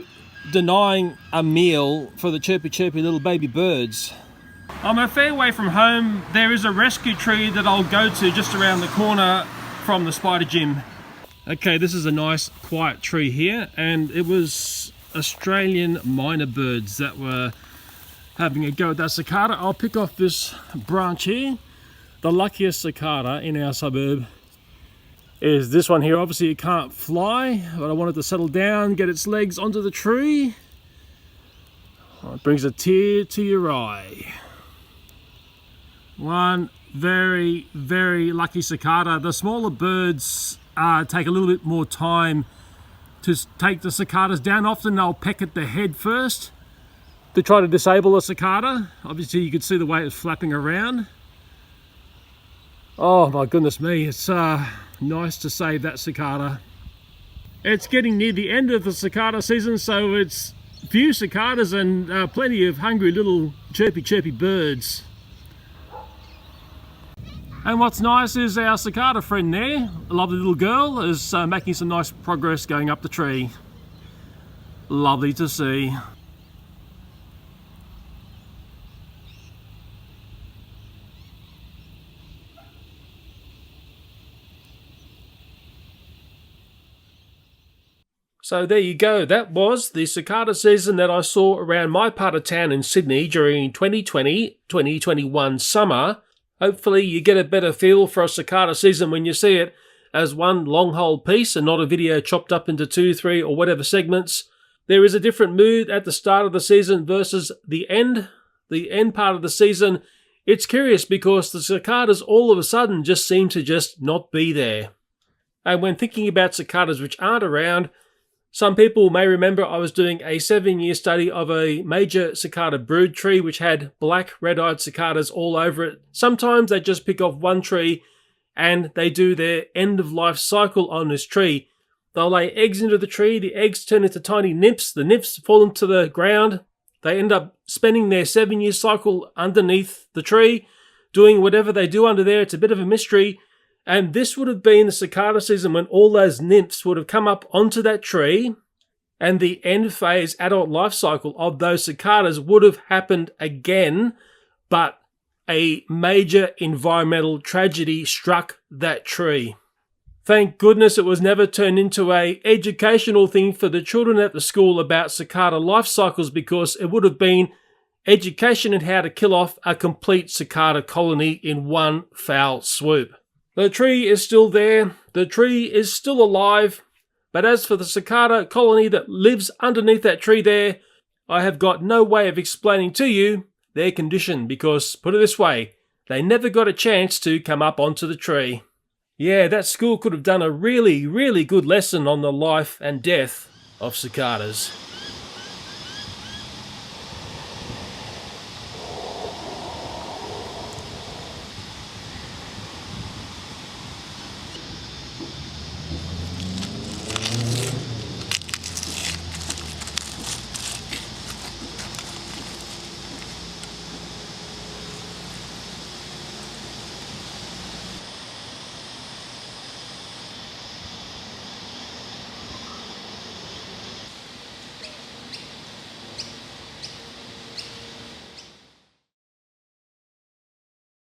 denying a meal for the chirpy little baby birds. I'm a fair way from home. There is a rescue tree that I'll go to just around the corner from the spider gym. Okay, this is a nice quiet tree here, and it was Australian minor birds that were having a go at that cicada. I'll pick off this branch here. The luckiest cicada in our suburb is this one here. Obviously it can't fly, but I want it to settle down, get its legs onto the tree. Oh, it brings a tear to your eye. One very lucky cicada. The smaller birds take a little bit more time to take the cicadas down. Often they'll peck at the head first to try to disable a cicada. Obviously you can see the way it's flapping around. Oh my goodness me, it's nice to save that cicada. It's getting near the end of the cicada season, so it's few cicadas and plenty of hungry little chirpy birds. And what's nice is our cicada friend there, a lovely little girl, is making some nice progress going up the tree. Lovely to see. So there you go, that was the cicada season that I saw around my part of town in Sydney during 2020-2021 summer. Hopefully you get a better feel for a cicada season when you see it as one long whole piece and not a video chopped up into 2, 3 or whatever segments. There is a different mood at the start of the season versus the end part of the season. It's curious because the cicadas all of a sudden just seem to just not be there. And when thinking about cicadas which aren't around, some people may remember I was doing a 7-year study of a major cicada brood tree which had black red-eyed cicadas all over it. Sometimes they just pick off one tree and they do their end-of-life cycle on this tree. They'll lay eggs into the tree, the eggs turn into tiny nymphs, the nymphs fall into the ground, they end up spending their 7-year cycle underneath the tree, doing whatever they do under there. It's a bit of a mystery. And this would have been the cicada season when all those nymphs would have come up onto that tree, and the end phase adult life cycle of those cicadas would have happened again, but a major environmental tragedy struck that tree. Thank goodness it was never turned into an educational thing for the children at the school about cicada life cycles, because it would have been education in how to kill off a complete cicada colony in one foul swoop. The tree is still there, the tree is still alive, but as for the cicada colony that lives underneath that tree there, I have got no way of explaining to you their condition, because, put it this way, they never got a chance to come up onto the tree. Yeah, that school could have done a really good lesson on the life and death of cicadas.